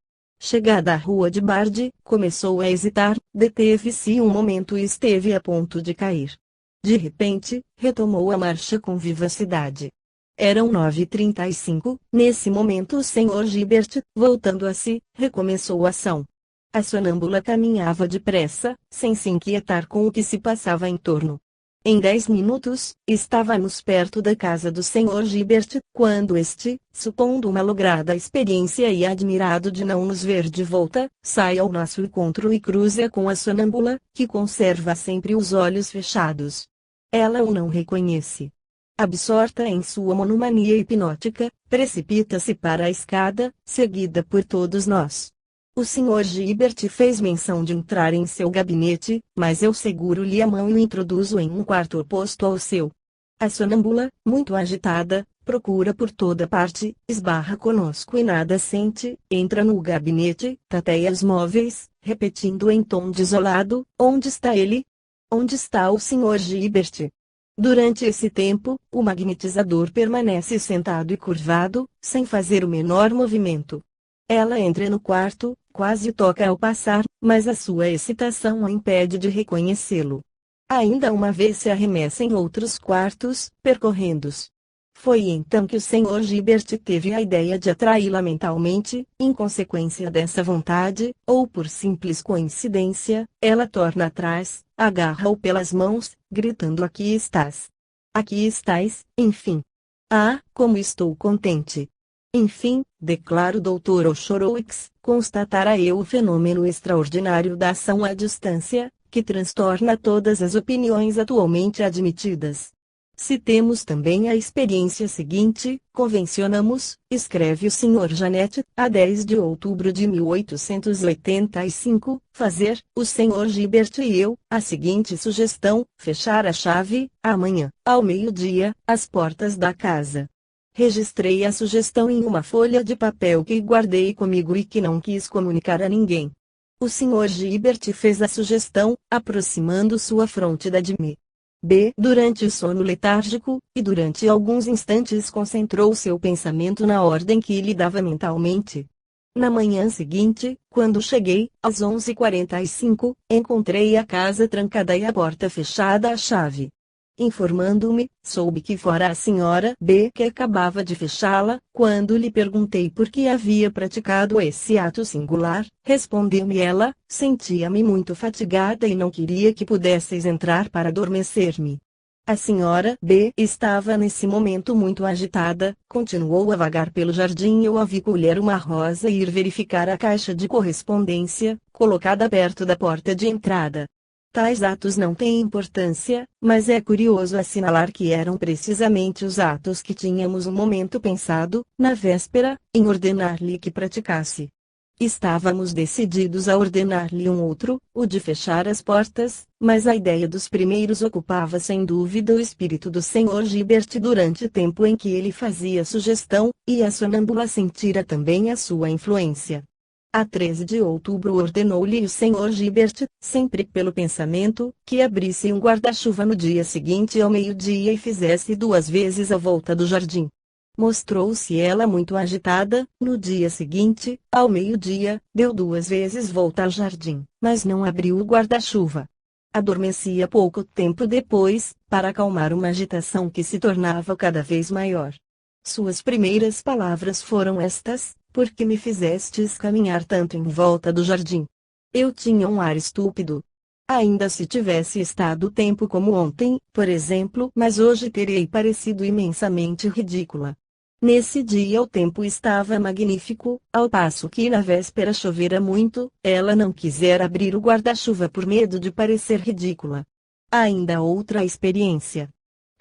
Chegada à rua de Bard, começou a hesitar, deteve-se um momento e esteve a ponto de cair. De repente, retomou a marcha com vivacidade. Eram 9h35, nesse momento o Sr. Gilbert, voltando a si, recomeçou a ação. A sonâmbula caminhava depressa, sem se inquietar com o que se passava em torno. Em 10 minutos, estávamos perto da casa do Sr. Gilbert, quando este, supondo uma lograda experiência e admirado de não nos ver de volta, sai ao nosso encontro e cruza com a sonâmbula, que conserva sempre os olhos fechados. Ela o não reconhece. Absorta em sua monomania hipnótica, precipita-se para a escada, seguida por todos nós. O Sr. Gilbert fez menção de entrar em seu gabinete, mas eu seguro-lhe a mão e o introduzo em um quarto oposto ao seu. A sonâmbula, muito agitada, procura por toda parte, esbarra conosco e nada sente, entra no gabinete, tateia os móveis, repetindo em tom desolado: onde está ele? Onde está o Sr. Gilbert? Durante esse tempo, o magnetizador permanece sentado e curvado, sem fazer o menor movimento. Ela entra no quarto, quase toca ao passar, mas a sua excitação a impede de reconhecê-lo. Ainda uma vez se arremessa em outros quartos, percorrendo-os. Foi então que o Sr. Gilbert teve a ideia de atraí-la mentalmente, em consequência dessa vontade, ou por simples coincidência, ela torna atrás, agarra-o pelas mãos, gritando: aqui estás! Aqui estás, enfim! Ah, como estou contente! Enfim, declara o Dr. Oshorowicz, constatará eu o fenômeno extraordinário da ação à distância, que transtorna todas as opiniões atualmente admitidas. Citemos também a experiência seguinte: convencionamos, escreve o Sr. Janet, a 10 de outubro de 1885, fazer, o Sr. Gilbert e eu, a seguinte sugestão: fechar a chave, amanhã, ao meio-dia, as portas da casa. Registrei a sugestão em uma folha de papel que guardei comigo e que não quis comunicar a ninguém. O Sr. Gilbert fez a sugestão, aproximando sua fronte da de mim. B. Durante o sono letárgico, e durante alguns instantes concentrou seu pensamento na ordem que lhe dava mentalmente. Na manhã seguinte, quando cheguei, às 11h45, encontrei a casa trancada e a porta fechada à chave. Informando-me, soube que fora a senhora B que acabava de fechá-la. Quando lhe perguntei por que havia praticado esse ato singular, respondeu-me ela: sentia-me muito fatigada e não queria que pudesseis entrar para adormecer-me. A senhora B estava nesse momento muito agitada, continuou a vagar pelo jardim e eu a vi colher uma rosa e ir verificar a caixa de correspondência, colocada perto da porta de entrada. Tais atos não têm importância, mas é curioso assinalar que eram precisamente os atos que tínhamos um momento pensado, na véspera, em ordenar-lhe que praticasse. Estávamos decididos a ordenar-lhe um outro, o de fechar as portas, mas a ideia dos primeiros ocupava sem dúvida o espírito do Sr. Gilbert durante o tempo em que ele fazia sugestão, e a sonâmbula sentira também a sua influência. A 13 de outubro ordenou-lhe o Sr. Gilbert, sempre pelo pensamento, que abrisse um guarda-chuva no dia seguinte ao meio-dia e fizesse 2 vezes a volta do jardim. Mostrou-se ela muito agitada. No dia seguinte, ao meio-dia, deu 2 vezes volta ao jardim, mas não abriu o guarda-chuva. Adormecia pouco tempo depois, para acalmar uma agitação que se tornava cada vez maior. Suas primeiras palavras foram estas: por que me fizestes caminhar tanto em volta do jardim? Eu tinha um ar estúpido. Ainda se tivesse estado o tempo como ontem, por exemplo, mas hoje terei parecido imensamente ridícula. Nesse dia o tempo estava magnífico, ao passo que na véspera chovera muito. Ela não quisera abrir o guarda-chuva por medo de parecer ridícula. Ainda outra experiência.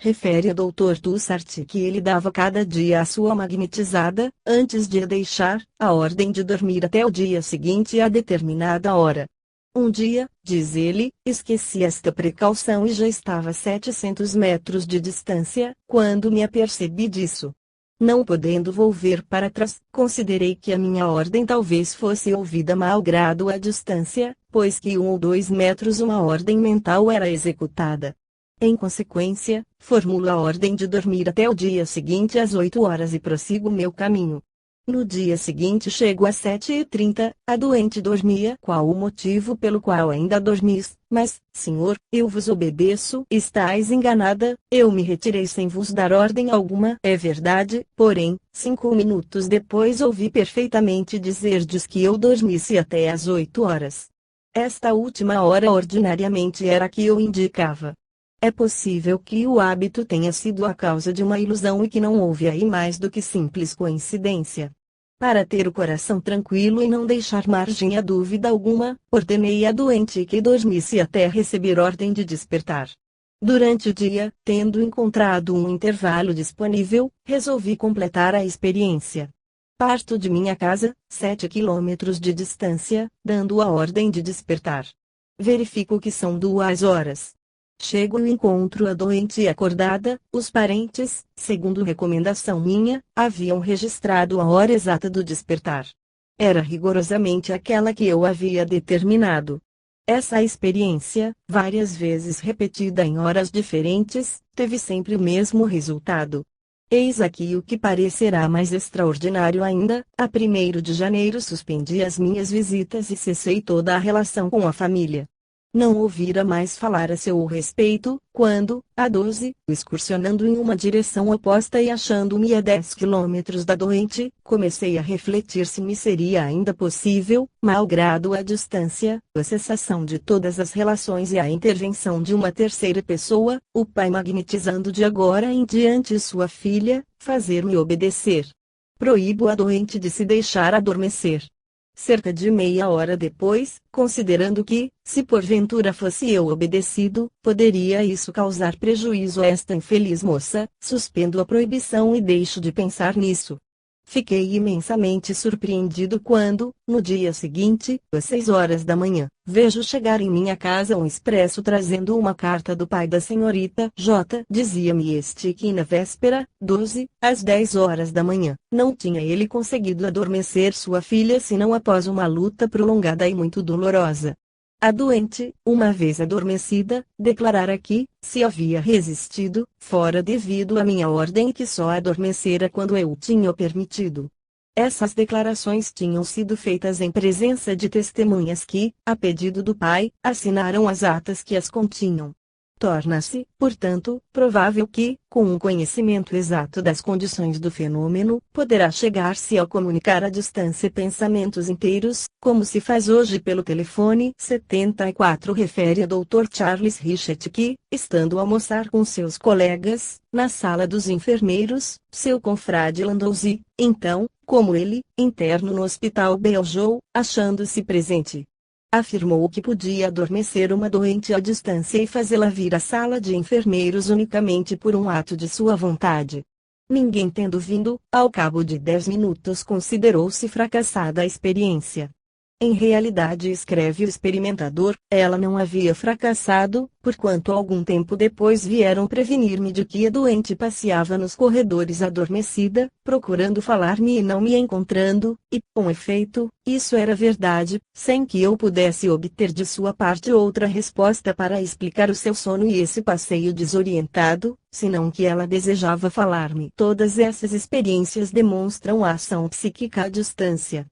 Refere a Dr. Dussart que ele dava cada dia à sua magnetizada, antes de a deixar, a ordem de dormir até o dia seguinte a determinada hora. Um dia, diz ele, esqueci esta precaução e já estava a 700 metros de distância, quando me apercebi disso. Não podendo volver para trás, considerei que a minha ordem talvez fosse ouvida malgrado a distância, pois que 1 ou 2 metros uma ordem mental era executada. Em consequência, formulo a ordem de dormir até o dia seguinte às 8 horas e prossigo meu caminho. No dia seguinte chego às 7h30, a doente dormia. Qual o motivo pelo qual ainda dormis? Mas, senhor, eu vos obedeço. Estais enganada, eu me retirei sem vos dar ordem alguma. É verdade, porém, 5 minutos depois ouvi perfeitamente dizer-lhes que eu dormisse até às 8 horas. Esta última hora ordinariamente era a que eu indicava. É possível que o hábito tenha sido a causa de uma ilusão e que não houve aí mais do que simples coincidência. Para ter o coração tranquilo e não deixar margem a dúvida alguma, ordenei à doente que dormisse até receber ordem de despertar. Durante o dia, tendo encontrado um intervalo disponível, resolvi completar a experiência. Parto de minha casa, 7 quilômetros de distância, dando a ordem de despertar. Verifico que são 2 horas. Chego e encontro a doente acordada. Os parentes, segundo recomendação minha, haviam registrado a hora exata do despertar. Era rigorosamente aquela que eu havia determinado. Essa experiência, várias vezes repetida em horas diferentes, teve sempre o mesmo resultado. Eis aqui o que parecerá mais extraordinário ainda: a 1º de janeiro suspendi as minhas visitas e cessei toda a relação com a família. Não ouvira mais falar a seu respeito, quando, a 12, excursionando em uma direção oposta e achando-me a 10 quilômetros da doente, comecei a refletir se me seria ainda possível, malgrado a distância, a cessação de todas as relações e a intervenção de uma terceira pessoa, o pai magnetizando de agora em diante sua filha, fazer-me obedecer. Proíbo a doente de se deixar adormecer. Cerca de meia hora depois, considerando que, se porventura fosse eu obedecido, poderia isso causar prejuízo a esta infeliz moça, suspendo a proibição e deixo de pensar nisso. Fiquei imensamente surpreendido quando, no dia seguinte, às 6 horas da manhã, vejo chegar em minha casa um expresso trazendo uma carta do pai da senhorita J. Dizia-me este que na véspera, 12, às 10 horas da manhã, não tinha ele conseguido adormecer sua filha senão após uma luta prolongada e muito dolorosa. A doente, uma vez adormecida, declarara que, se havia resistido, fora devido à minha ordem e que só adormecera quando eu tinha permitido. Essas declarações tinham sido feitas em presença de testemunhas que, a pedido do pai, assinaram as atas que as continham. Torna-se, portanto, provável que, com um conhecimento exato das condições do fenômeno, poderá chegar-se a comunicar à distância pensamentos inteiros, como se faz hoje pelo telefone. 74 refere a Dr. Charles Richet que, estando a almoçar com seus colegas, na sala dos enfermeiros, seu confrade Landowski, então, como ele, interno no hospital beijou, achando-se presente. Afirmou que podia adormecer uma doente à distância e fazê-la vir à sala de enfermeiros unicamente por um ato de sua vontade. Ninguém tendo vindo, ao cabo de 10 minutos considerou-se fracassada a experiência. Em realidade, escreve o experimentador, ela não havia fracassado, porquanto algum tempo depois vieram prevenir-me de que a doente passeava nos corredores adormecida, procurando falar-me e não me encontrando, e, com efeito, isso era verdade, sem que eu pudesse obter de sua parte outra resposta para explicar o seu sono e esse passeio desorientado, senão que ela desejava falar-me. Todas essas experiências demonstram a ação psíquica à distância.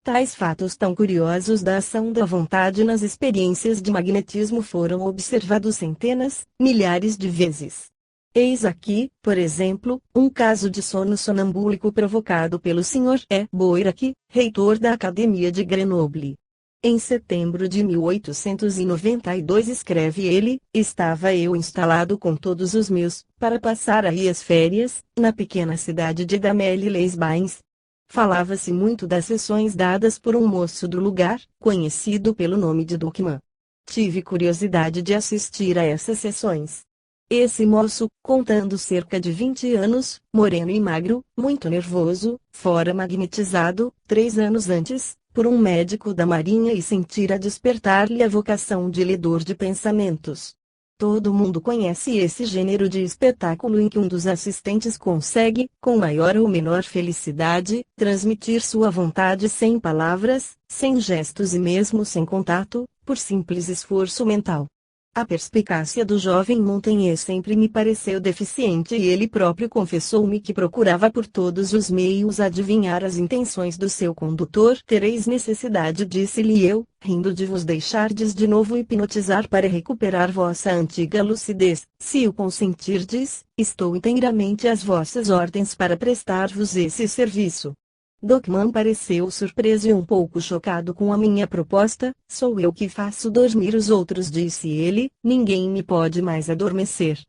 Tais fatos tão curiosos da ação da vontade nas experiências de magnetismo foram observados centenas, milhares de vezes. Eis aqui, por exemplo, um caso de sono sonambúlico provocado pelo Sr. E. Boirac, reitor da Academia de Grenoble. Em setembro de 1892 escreve ele, estava eu instalado com todos os meus, para passar aí as férias, na pequena cidade de Damel-les-Bains. Falava-se muito das sessões dadas por um moço do lugar, conhecido pelo nome de Duckman. Tive curiosidade de assistir a essas sessões. Esse moço, contando cerca de 20 anos, moreno e magro, muito nervoso, fora magnetizado, 3 anos antes, por um médico da marinha e sentira despertar-lhe a vocação de ledor de pensamentos. Todo mundo conhece esse gênero de espetáculo em que um dos assistentes consegue, com maior ou menor felicidade, transmitir sua vontade sem palavras, sem gestos e mesmo sem contato, por simples esforço mental. A perspicácia do jovem Montaigne sempre me pareceu deficiente e ele próprio confessou-me que procurava por todos os meios adivinhar as intenções do seu condutor. Tereis necessidade, disse-lhe eu, rindo, de vos deixardes de novo hipnotizar para recuperar vossa antiga lucidez. Se o consentirdes, estou inteiramente às vossas ordens para prestar-vos esse serviço. Duckman pareceu surpreso e um pouco chocado com a minha proposta. Sou eu que faço dormir os outros, disse ele, ninguém me pode mais adormecer.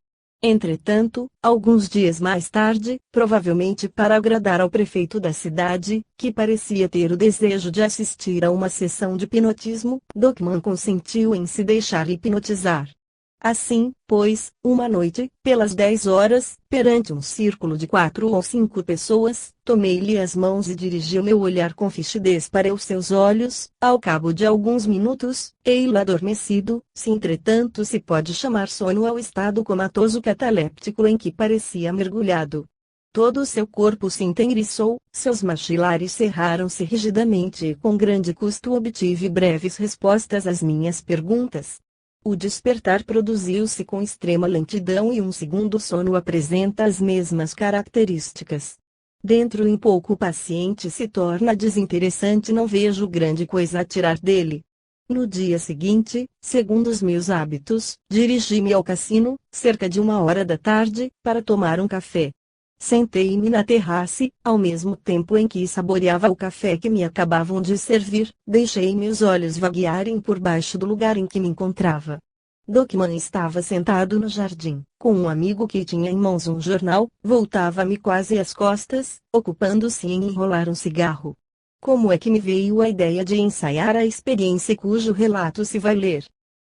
Entretanto, alguns dias mais tarde, provavelmente para agradar ao prefeito da cidade, que parecia ter o desejo de assistir a uma sessão de hipnotismo, Duckman consentiu em se deixar hipnotizar. Assim, pois, uma noite, pelas 10 horas, perante um círculo de 4 ou 5 pessoas, tomei-lhe as mãos e dirigi o meu olhar com fixidez para os seus olhos. Ao cabo de alguns minutos, ei-lo adormecido, se entretanto se pode chamar sono ao estado comatoso cataléptico em que parecia mergulhado. Todo o seu corpo se entenriçou, seus maxilares cerraram-se rigidamente e com grande custo obtive breves respostas às minhas perguntas. O despertar produziu-se com extrema lentidão e um segundo sono apresenta as mesmas características. Dentro em pouco o paciente se torna desinteressante, não vejo grande coisa a tirar dele. No dia seguinte, segundo os meus hábitos, dirigi-me ao cassino, cerca de 1 hora da tarde, para tomar um café. Sentei-me na terrace, ao mesmo tempo em que saboreava o café que me acabavam de servir, deixei meus olhos vaguearem por baixo do lugar em que me encontrava. Duckman estava sentado no jardim, com um amigo que tinha em mãos um jornal, voltava-me quase às costas, ocupando-se em enrolar um cigarro. Como é que me veio a ideia de ensaiar a experiência cujo relato se vai ler?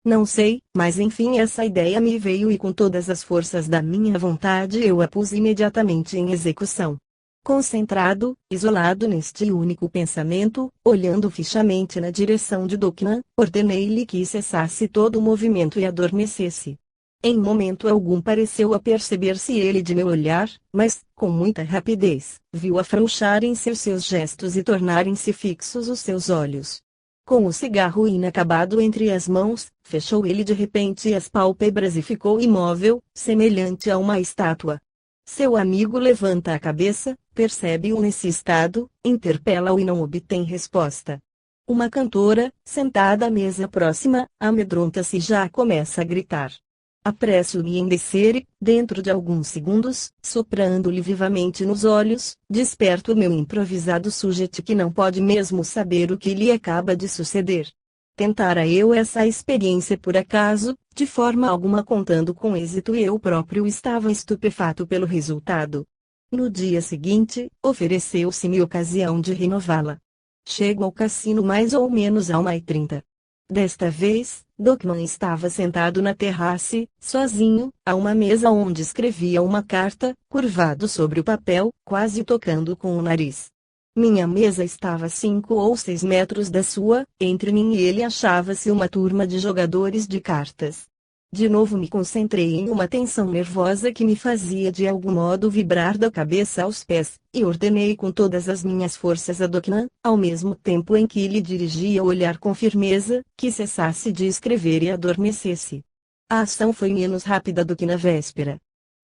Não sei, mas enfim essa ideia me veio e com todas as forças da minha vontade eu a pus imediatamente em execução. Concentrado, isolado neste único pensamento, olhando fixamente na direção de Duckman, ordenei-lhe que cessasse todo o movimento e adormecesse. Em momento algum pareceu aperceber-se ele de meu olhar, mas, com muita rapidez, viu afrouxarem-se os seus gestos e tornarem-se fixos os seus olhos. Com o cigarro inacabado entre as mãos, fechou ele de repente as pálpebras e ficou imóvel, semelhante a uma estátua. Seu amigo levanta a cabeça, percebe-o nesse estado, interpela-o e não obtém resposta. Uma cantora, sentada à mesa próxima, amedronta-se e já começa a gritar. Apresso-me em descer e, dentro de alguns segundos, soprando-lhe vivamente nos olhos, desperto o meu improvisado sujeito que não pode mesmo saber o que lhe acaba de suceder. Tentara eu essa experiência por acaso, de forma alguma contando com êxito e eu próprio estava estupefato pelo resultado. No dia seguinte, ofereceu-se-me ocasião de renová-la. Chego ao cassino mais ou menos a 1h30. Desta vez, Dokman estava sentado na terrace, sozinho, a uma mesa onde escrevia uma carta, curvado sobre o papel, quase tocando com o nariz. Minha mesa estava a 5 ou 6 metros da sua, entre mim e ele achava-se uma turma de jogadores de cartas. De novo me concentrei em uma tensão nervosa que me fazia de algum modo vibrar da cabeça aos pés, e ordenei com todas as minhas forças a Dokman, ao mesmo tempo em que lhe dirigia o olhar com firmeza, que cessasse de escrever e adormecesse. A ação foi menos rápida do que na véspera.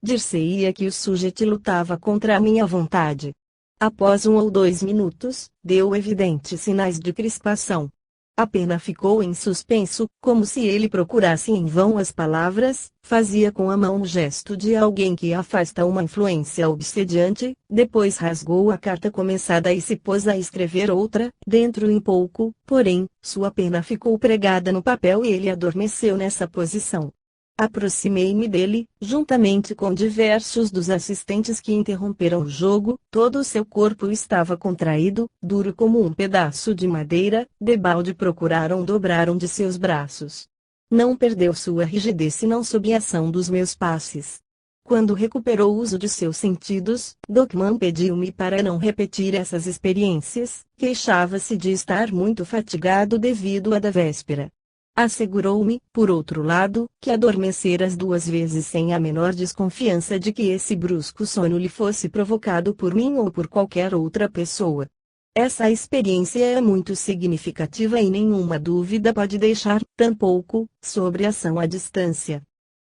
Dir-se-ia que o sujeito lutava contra a minha vontade. Após 1 ou 2 minutos, deu evidentes sinais de crispação. A pena ficou em suspenso, como se ele procurasse em vão as palavras, fazia com a mão um gesto de alguém que afasta uma influência obsediante, depois rasgou a carta começada e se pôs a escrever outra, dentro em pouco, porém, sua pena ficou pregada no papel e ele adormeceu nessa posição. Aproximei-me dele, juntamente com diversos dos assistentes que interromperam o jogo, todo o seu corpo estava contraído, duro como um pedaço de madeira, debalde procuraram dobrar um de seus braços. Não perdeu sua rigidez senão sob a ação dos meus passes. Quando recuperou o uso de seus sentidos, Dokman pediu-me para não repetir essas experiências, queixava-se de estar muito fatigado devido à da véspera. Assegurou-me, por outro lado, que adormecera as 2 vezes sem a menor desconfiança de que esse brusco sono lhe fosse provocado por mim ou por qualquer outra pessoa. Essa experiência é muito significativa e nenhuma dúvida pode deixar, tampouco, sobre a ação à distância.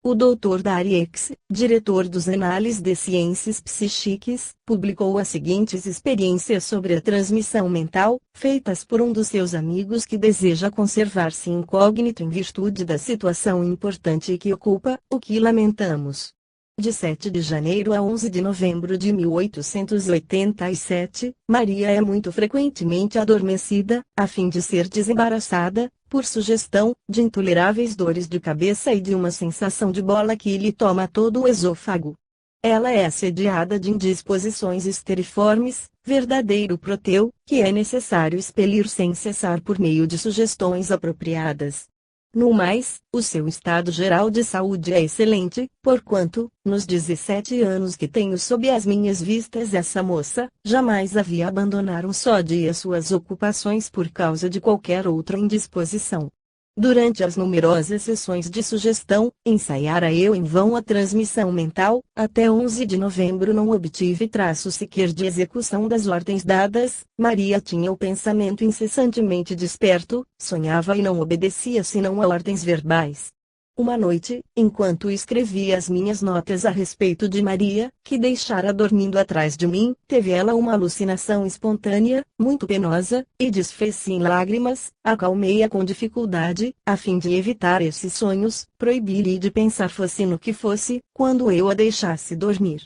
O Dr. Dariex, diretor dos Análises de Ciências Psíquicas, publicou as seguintes experiências sobre a transmissão mental, feitas por um dos seus amigos que deseja conservar-se incógnito em virtude da situação importante que ocupa, o que lamentamos. De 7 de janeiro a 11 de novembro de 1887, Maria é muito frequentemente adormecida, a fim de ser desembaraçada, por sugestão, de intoleráveis dores de cabeça e de uma sensação de bola que lhe toma todo o esôfago. Ela é assediada de indisposições esteriformes, verdadeiro proteu, que é necessário expelir sem cessar por meio de sugestões apropriadas. No mais, o seu estado geral de saúde é excelente, porquanto, nos 17 anos que tenho sob as minhas vistas essa moça, jamais havia abandonado um só dia suas ocupações por causa de qualquer outra indisposição. Durante as numerosas sessões de sugestão, ensaiara eu em vão a transmissão mental, até 11 de novembro não obtive traço sequer de execução das ordens dadas. Maria tinha o pensamento incessantemente desperto, sonhava e não obedecia senão a ordens verbais. Uma noite, enquanto escrevia as minhas notas a respeito de Maria, que deixara dormindo atrás de mim, teve ela uma alucinação espontânea, muito penosa, e desfez-se em lágrimas. Acalmei-a com dificuldade, a fim de evitar esses sonhos, proibi-lhe de pensar fosse no que fosse, quando eu a deixasse dormir.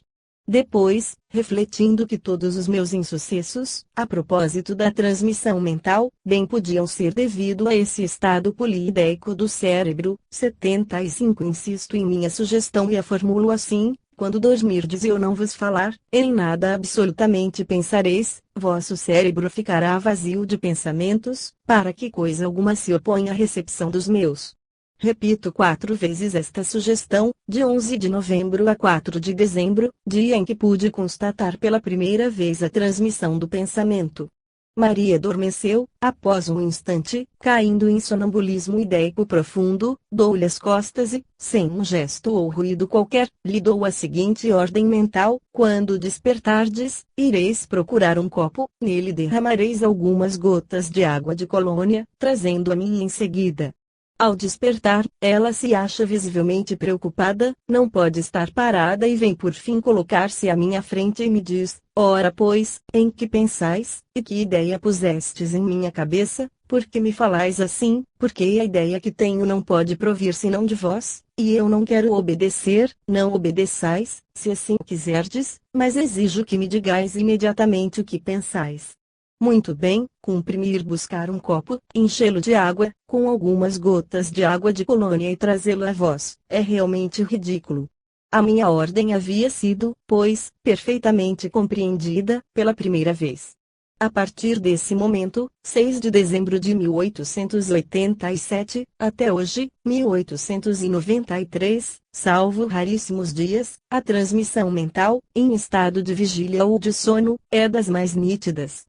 Depois, refletindo que todos os meus insucessos, a propósito da transmissão mental, bem podiam ser devido a esse estado poliideico do cérebro, 75 insisto em minha sugestão e a formulo assim: quando dormirdes e eu não vos falar, em nada absolutamente pensareis, vosso cérebro ficará vazio de pensamentos, para que coisa alguma se oponha à recepção dos meus. Repito 4 vezes esta sugestão, de 11 de novembro a 4 de dezembro, dia em que pude constatar pela primeira vez a transmissão do pensamento. Maria adormeceu, após um instante, caindo em sonambulismo ideico profundo, dou-lhe as costas e, sem um gesto ou ruído qualquer, lhe dou a seguinte ordem mental: quando despertardes, ireis procurar um copo, nele derramareis algumas gotas de água de colônia, trazendo a mim em seguida. Ao despertar, ela se acha visivelmente preocupada, não pode estar parada e vem por fim colocar-se à minha frente e me diz: ora pois, em que pensais, e que ideia pusestes em minha cabeça, por que me falais assim, porque a ideia que tenho não pode provir senão de vós, e eu não quero obedecer, não obedeçais, se assim o quiserdes, mas exijo que me digais imediatamente o que pensais. Muito bem, cumpre-me ir buscar um copo, enchê-lo de água, com algumas gotas de água de colônia e trazê-lo a vós. É realmente ridículo. A minha ordem havia sido, pois, perfeitamente compreendida, pela primeira vez. A partir desse momento, 6 de dezembro de 1887, até hoje, 1893, salvo raríssimos dias, a transmissão mental, em estado de vigília ou de sono, é das mais nítidas.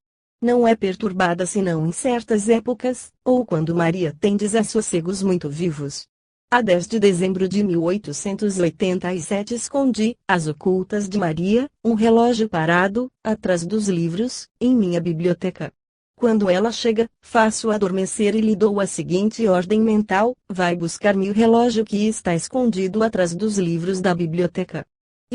Não é perturbada senão em certas épocas, ou quando Maria tem desassossegos muito vivos. A 10 de dezembro de 1887 escondi, às ocultas de Maria, um relógio parado, atrás dos livros, em minha biblioteca. Quando ela chega, faço adormecer e lhe dou a seguinte ordem mental: vai buscar-me o relógio que está escondido atrás dos livros da biblioteca.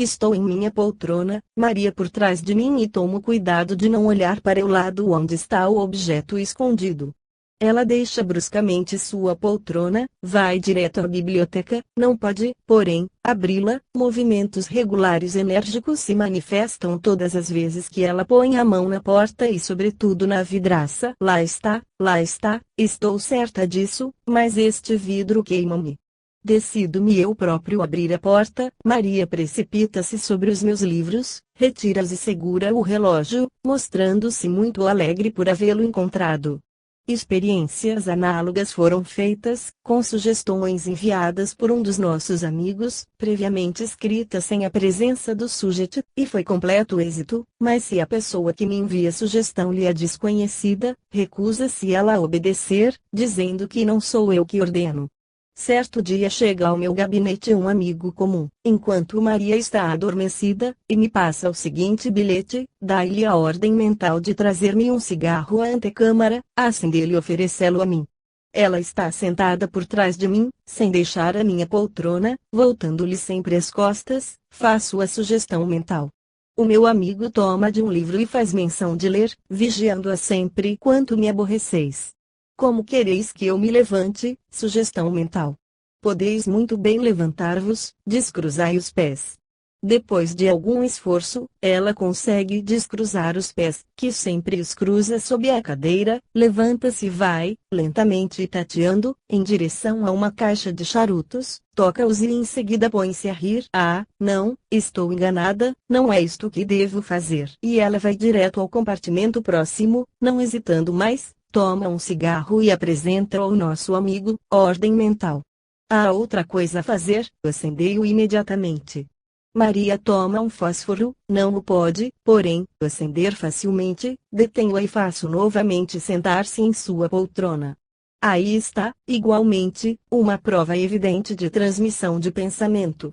Estou em minha poltrona, Maria por trás de mim e tomo cuidado de não olhar para o lado onde está o objeto escondido. Ela deixa bruscamente sua poltrona, vai direto à biblioteca, não pode, porém, abri-la. Movimentos regulares enérgicos se manifestam todas as vezes que ela põe a mão na porta e sobretudo na vidraça. Lá está, estou certa disso, mas este vidro queima-me. Decido-me eu próprio abrir a porta. Maria precipita-se sobre os meus livros, retira-os e segura o relógio, mostrando-se muito alegre por havê-lo encontrado. Experiências análogas foram feitas, com sugestões enviadas por um dos nossos amigos, previamente escritas sem a presença do sujeito, e foi completo êxito, mas se a pessoa que me envia a sugestão lhe é desconhecida, recusa-se ela a obedecer, dizendo que não sou eu que ordeno. Certo dia chega ao meu gabinete um amigo comum, enquanto Maria está adormecida, e me passa o seguinte bilhete: dai-lhe a ordem mental de trazer-me um cigarro à antecâmara, acendê-lo e oferecê-lo a mim. Ela está sentada por trás de mim, sem deixar a minha poltrona, voltando-lhe sempre as costas, faço a sugestão mental. O meu amigo toma de um livro e faz menção de ler, vigiando-a sempre quanto me aborreceis. Como quereis que eu me levante? Sugestão mental. Podeis muito bem levantar-vos, descruzai os pés. Depois de algum esforço, ela consegue descruzar os pés, que sempre os cruza sob a cadeira, levanta-se e vai, lentamente tateando, em direção a uma caixa de charutos, toca-os e em seguida põe-se a rir. Ah, não, estou enganada, não é isto que devo fazer. E ela vai direto ao compartimento próximo, não hesitando mais. Toma um cigarro e apresenta ao nosso amigo. Ordem mental. Há outra coisa a fazer, acendei-o imediatamente. Maria toma um fósforo, não o pode, porém, acender facilmente, detenho-a e faço novamente sentar-se em sua poltrona. Aí está, igualmente, uma prova evidente de transmissão de pensamento.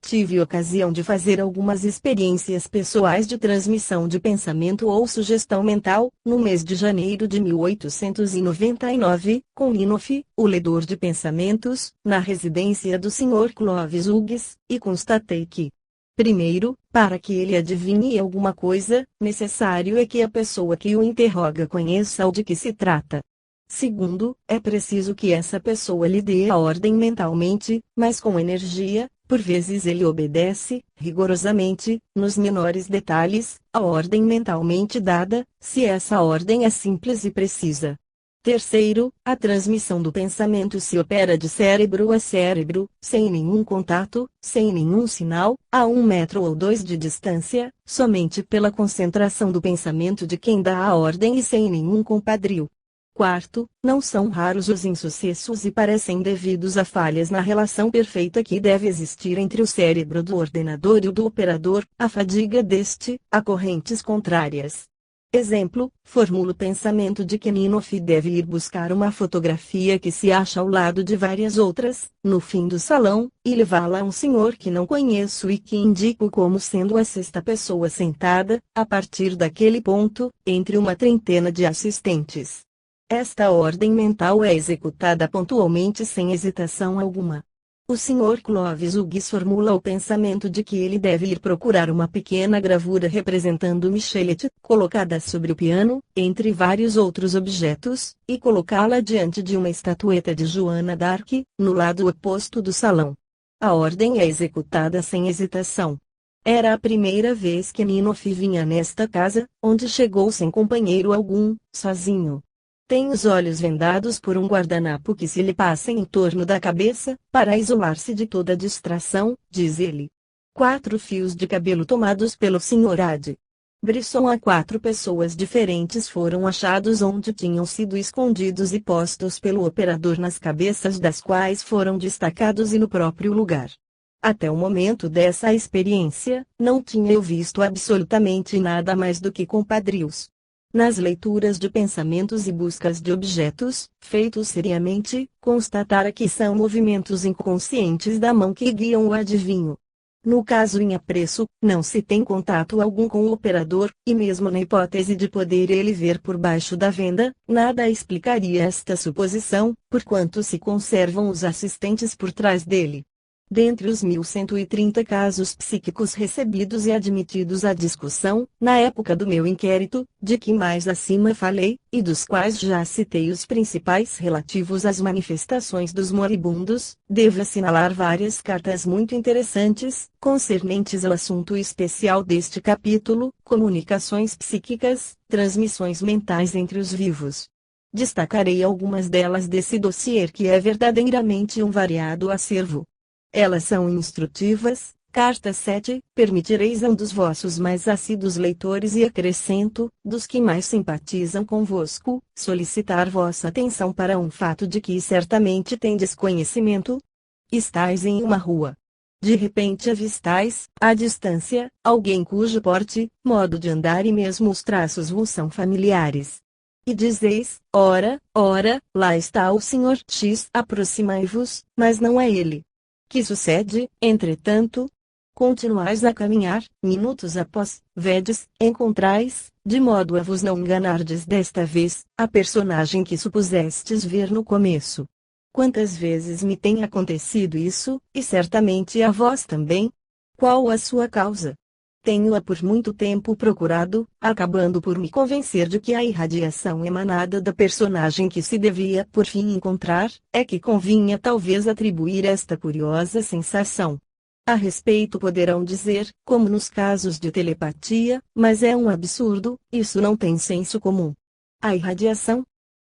Tive ocasião de fazer algumas experiências pessoais de transmissão de pensamento ou sugestão mental, no mês de janeiro de 1899, com Linoff, o ledor de pensamentos, na residência do Sr. Clovis Hughes, e constatei que, primeiro, para que ele adivinhe alguma coisa, necessário é que a pessoa que o interroga conheça o de que se trata. Segundo, é preciso que essa pessoa lhe dê a ordem mentalmente, mas com energia. Por vezes ele obedece, rigorosamente, nos menores detalhes, a ordem mentalmente dada, se essa ordem é simples e precisa. Terceiro, a transmissão do pensamento se opera de cérebro a cérebro, sem nenhum contato, sem nenhum sinal, a 1 metro ou 2 de distância, somente pela concentração do pensamento de quem dá a ordem e sem nenhum compadrio. Quarto, não são raros os insucessos e parecem devidos a falhas na relação perfeita que deve existir entre o cérebro do ordenador e o do operador, a fadiga deste, a correntes contrárias. Exemplo, formulo o pensamento de que Linoff deve ir buscar uma fotografia que se acha ao lado de várias outras, no fim do salão, e levá-la a um senhor que não conheço e que indico como sendo a sexta pessoa sentada, a partir daquele ponto, entre uma trintena de assistentes. Esta ordem mental é executada pontualmente sem hesitação alguma. O Sr. Clovis Hughes formula o pensamento de que ele deve ir procurar uma pequena gravura representando Michelet, colocada sobre o piano, entre vários outros objetos, e colocá-la diante de uma estatueta de Joana d'Arc, no lado oposto do salão. A ordem é executada sem hesitação. Era a primeira vez que Ninoff vinha nesta casa, onde chegou sem companheiro algum, sozinho. Tem os olhos vendados por um guardanapo que se lhe passa em torno da cabeça, para isolar-se de toda distração, diz ele. 4 fios de cabelo tomados pelo Sr. Ad. Brisson a 4 pessoas diferentes foram achados onde tinham sido escondidos e postos pelo operador nas cabeças das quais foram destacados e no próprio lugar. Até o momento dessa experiência, não tinha eu visto absolutamente nada mais do que compadrios. Nas leituras de pensamentos e buscas de objetos, feitos seriamente, constatara que são movimentos inconscientes da mão que guiam o adivinho. No caso em apreço, não se tem contato algum com o operador, e mesmo na hipótese de poder ele ver por baixo da venda, nada explicaria esta suposição, porquanto se conservam os assistentes por trás dele. Dentre os 1130 casos psíquicos recebidos e admitidos à discussão, na época do meu inquérito, de que mais acima falei, e dos quais já citei os principais relativos às manifestações dos moribundos, devo assinalar várias cartas muito interessantes, concernentes ao assunto especial deste capítulo, comunicações psíquicas, transmissões mentais entre os vivos. Destacarei algumas delas desse dossiê que é verdadeiramente um variado acervo. Elas são instrutivas. Carta 7, permitireis a um dos vossos mais assíduos leitores e acrescento, dos que mais simpatizam convosco, solicitar vossa atenção para um fato de que certamente tendes conhecimento. Estais em uma rua. De repente avistais, à distância, alguém cujo porte, modo de andar e mesmo os traços vos são familiares. E dizeis, ora, lá está o Sr. X, aproximai-vos, mas não é ele. Que sucede, entretanto? Continuais a caminhar, minutos após, vedes, encontrais, de modo a vos não enganardes desta vez, a personagem que supusestes ver no começo. Quantas vezes me tem acontecido isso, e certamente a vós também? Qual a sua causa? Tenho-a por muito tempo procurado, acabando por me convencer de que a irradiação emanada da personagem que se devia por fim encontrar, é que convinha talvez atribuir esta curiosa sensação. A respeito poderão dizer, como nos casos de telepatia, mas é um absurdo, isso não tem senso comum. A irradiação?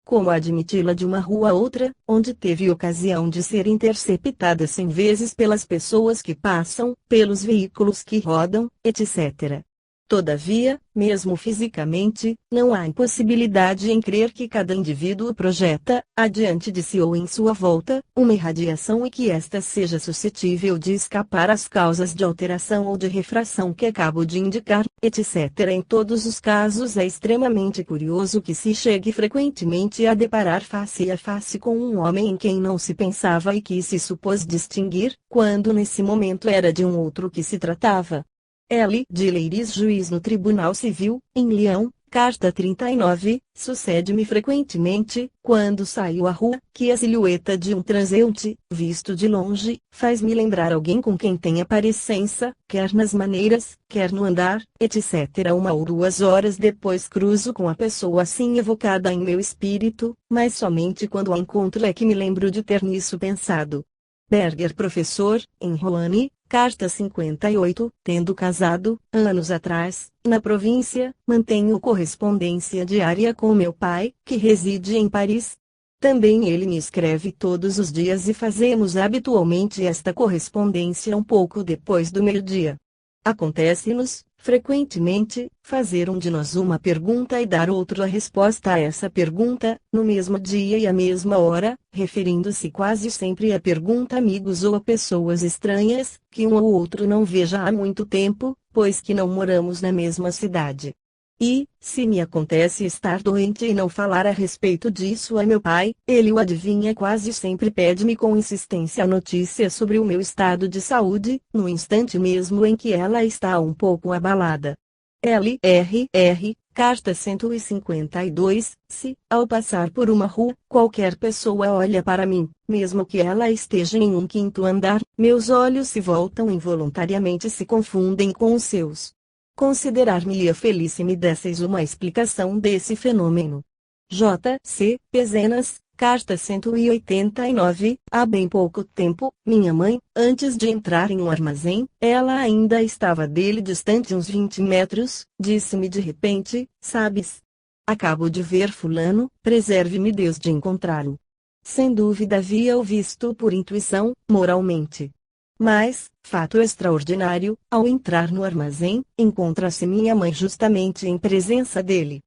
Como admiti-la de uma rua a outra, onde teve ocasião de ser interceptada 100 vezes pelas pessoas que passam, pelos veículos que rodam, etc. Todavia, mesmo fisicamente, não há impossibilidade em crer que cada indivíduo projeta, adiante de si ou em sua volta, uma irradiação e que esta seja suscetível de escapar às causas de alteração ou de refração que acabo de indicar, etc. Em todos os casos é extremamente curioso que se chegue frequentemente a deparar face a face com um homem em quem não se pensava e que se supôs distinguir, quando nesse momento era de um outro que se tratava. L. de Leiris, juiz no Tribunal Civil, em Leão, carta 39, sucede-me frequentemente, quando saio à rua, que a silhueta de um transeunte, visto de longe, faz-me lembrar alguém com quem tenha parecença, quer nas maneiras, quer no andar, etc. 1 ou 2 horas depois cruzo com a pessoa assim evocada em meu espírito, mas somente quando a encontro é que me lembro de ter nisso pensado. Berger, professor, em Roanne, carta 58, tendo casado, anos atrás, na província, mantenho correspondência diária com meu pai, que reside em Paris. Também ele me escreve todos os dias e fazemos habitualmente esta correspondência um pouco depois do meio-dia. Acontece-nos, frequentemente, fazer um de nós uma pergunta e dar outro a resposta a essa pergunta, no mesmo dia e à mesma hora, referindo-se quase sempre à pergunta a amigos ou a pessoas estranhas, que um ou outro não veja há muito tempo, pois que não moramos na mesma cidade. E, se me acontece estar doente e não falar a respeito disso a meu pai, ele o adivinha quase sempre pede-me com insistência notícia sobre o meu estado de saúde, no instante mesmo em que ela está um pouco abalada. L.R.R. Carta 152. Se, ao passar por uma rua, qualquer pessoa olha para mim, mesmo que ela esteja em um quinto andar, meus olhos se voltam involuntariamente e se confundem com os seus. Considerar-me-ia feliz se me desseis uma explicação desse fenômeno. J. C. Pezenas, Carta 189. Há bem pouco tempo, minha mãe, antes de entrar em um armazém, ela ainda estava dele distante uns 20 metros, disse-me de repente: sabes? Acabo de ver fulano, preserve-me Deus de encontrá-lo. Sem dúvida havia-o visto por intuição, moralmente. Mas, fato extraordinário, ao entrar no armazém, encontra-se minha mãe justamente em presença dele.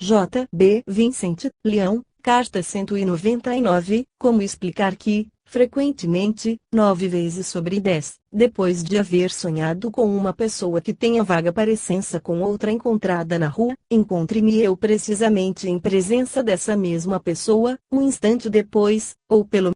J. B. Vincent, Leão, Carta 199. Como explicar que, frequentemente, 9 vezes sobre 10, depois de haver sonhado com uma pessoa que tenha vaga parecença com outra encontrada na rua, encontre-me eu precisamente em presença dessa mesma pessoa, um instante depois, ou pelo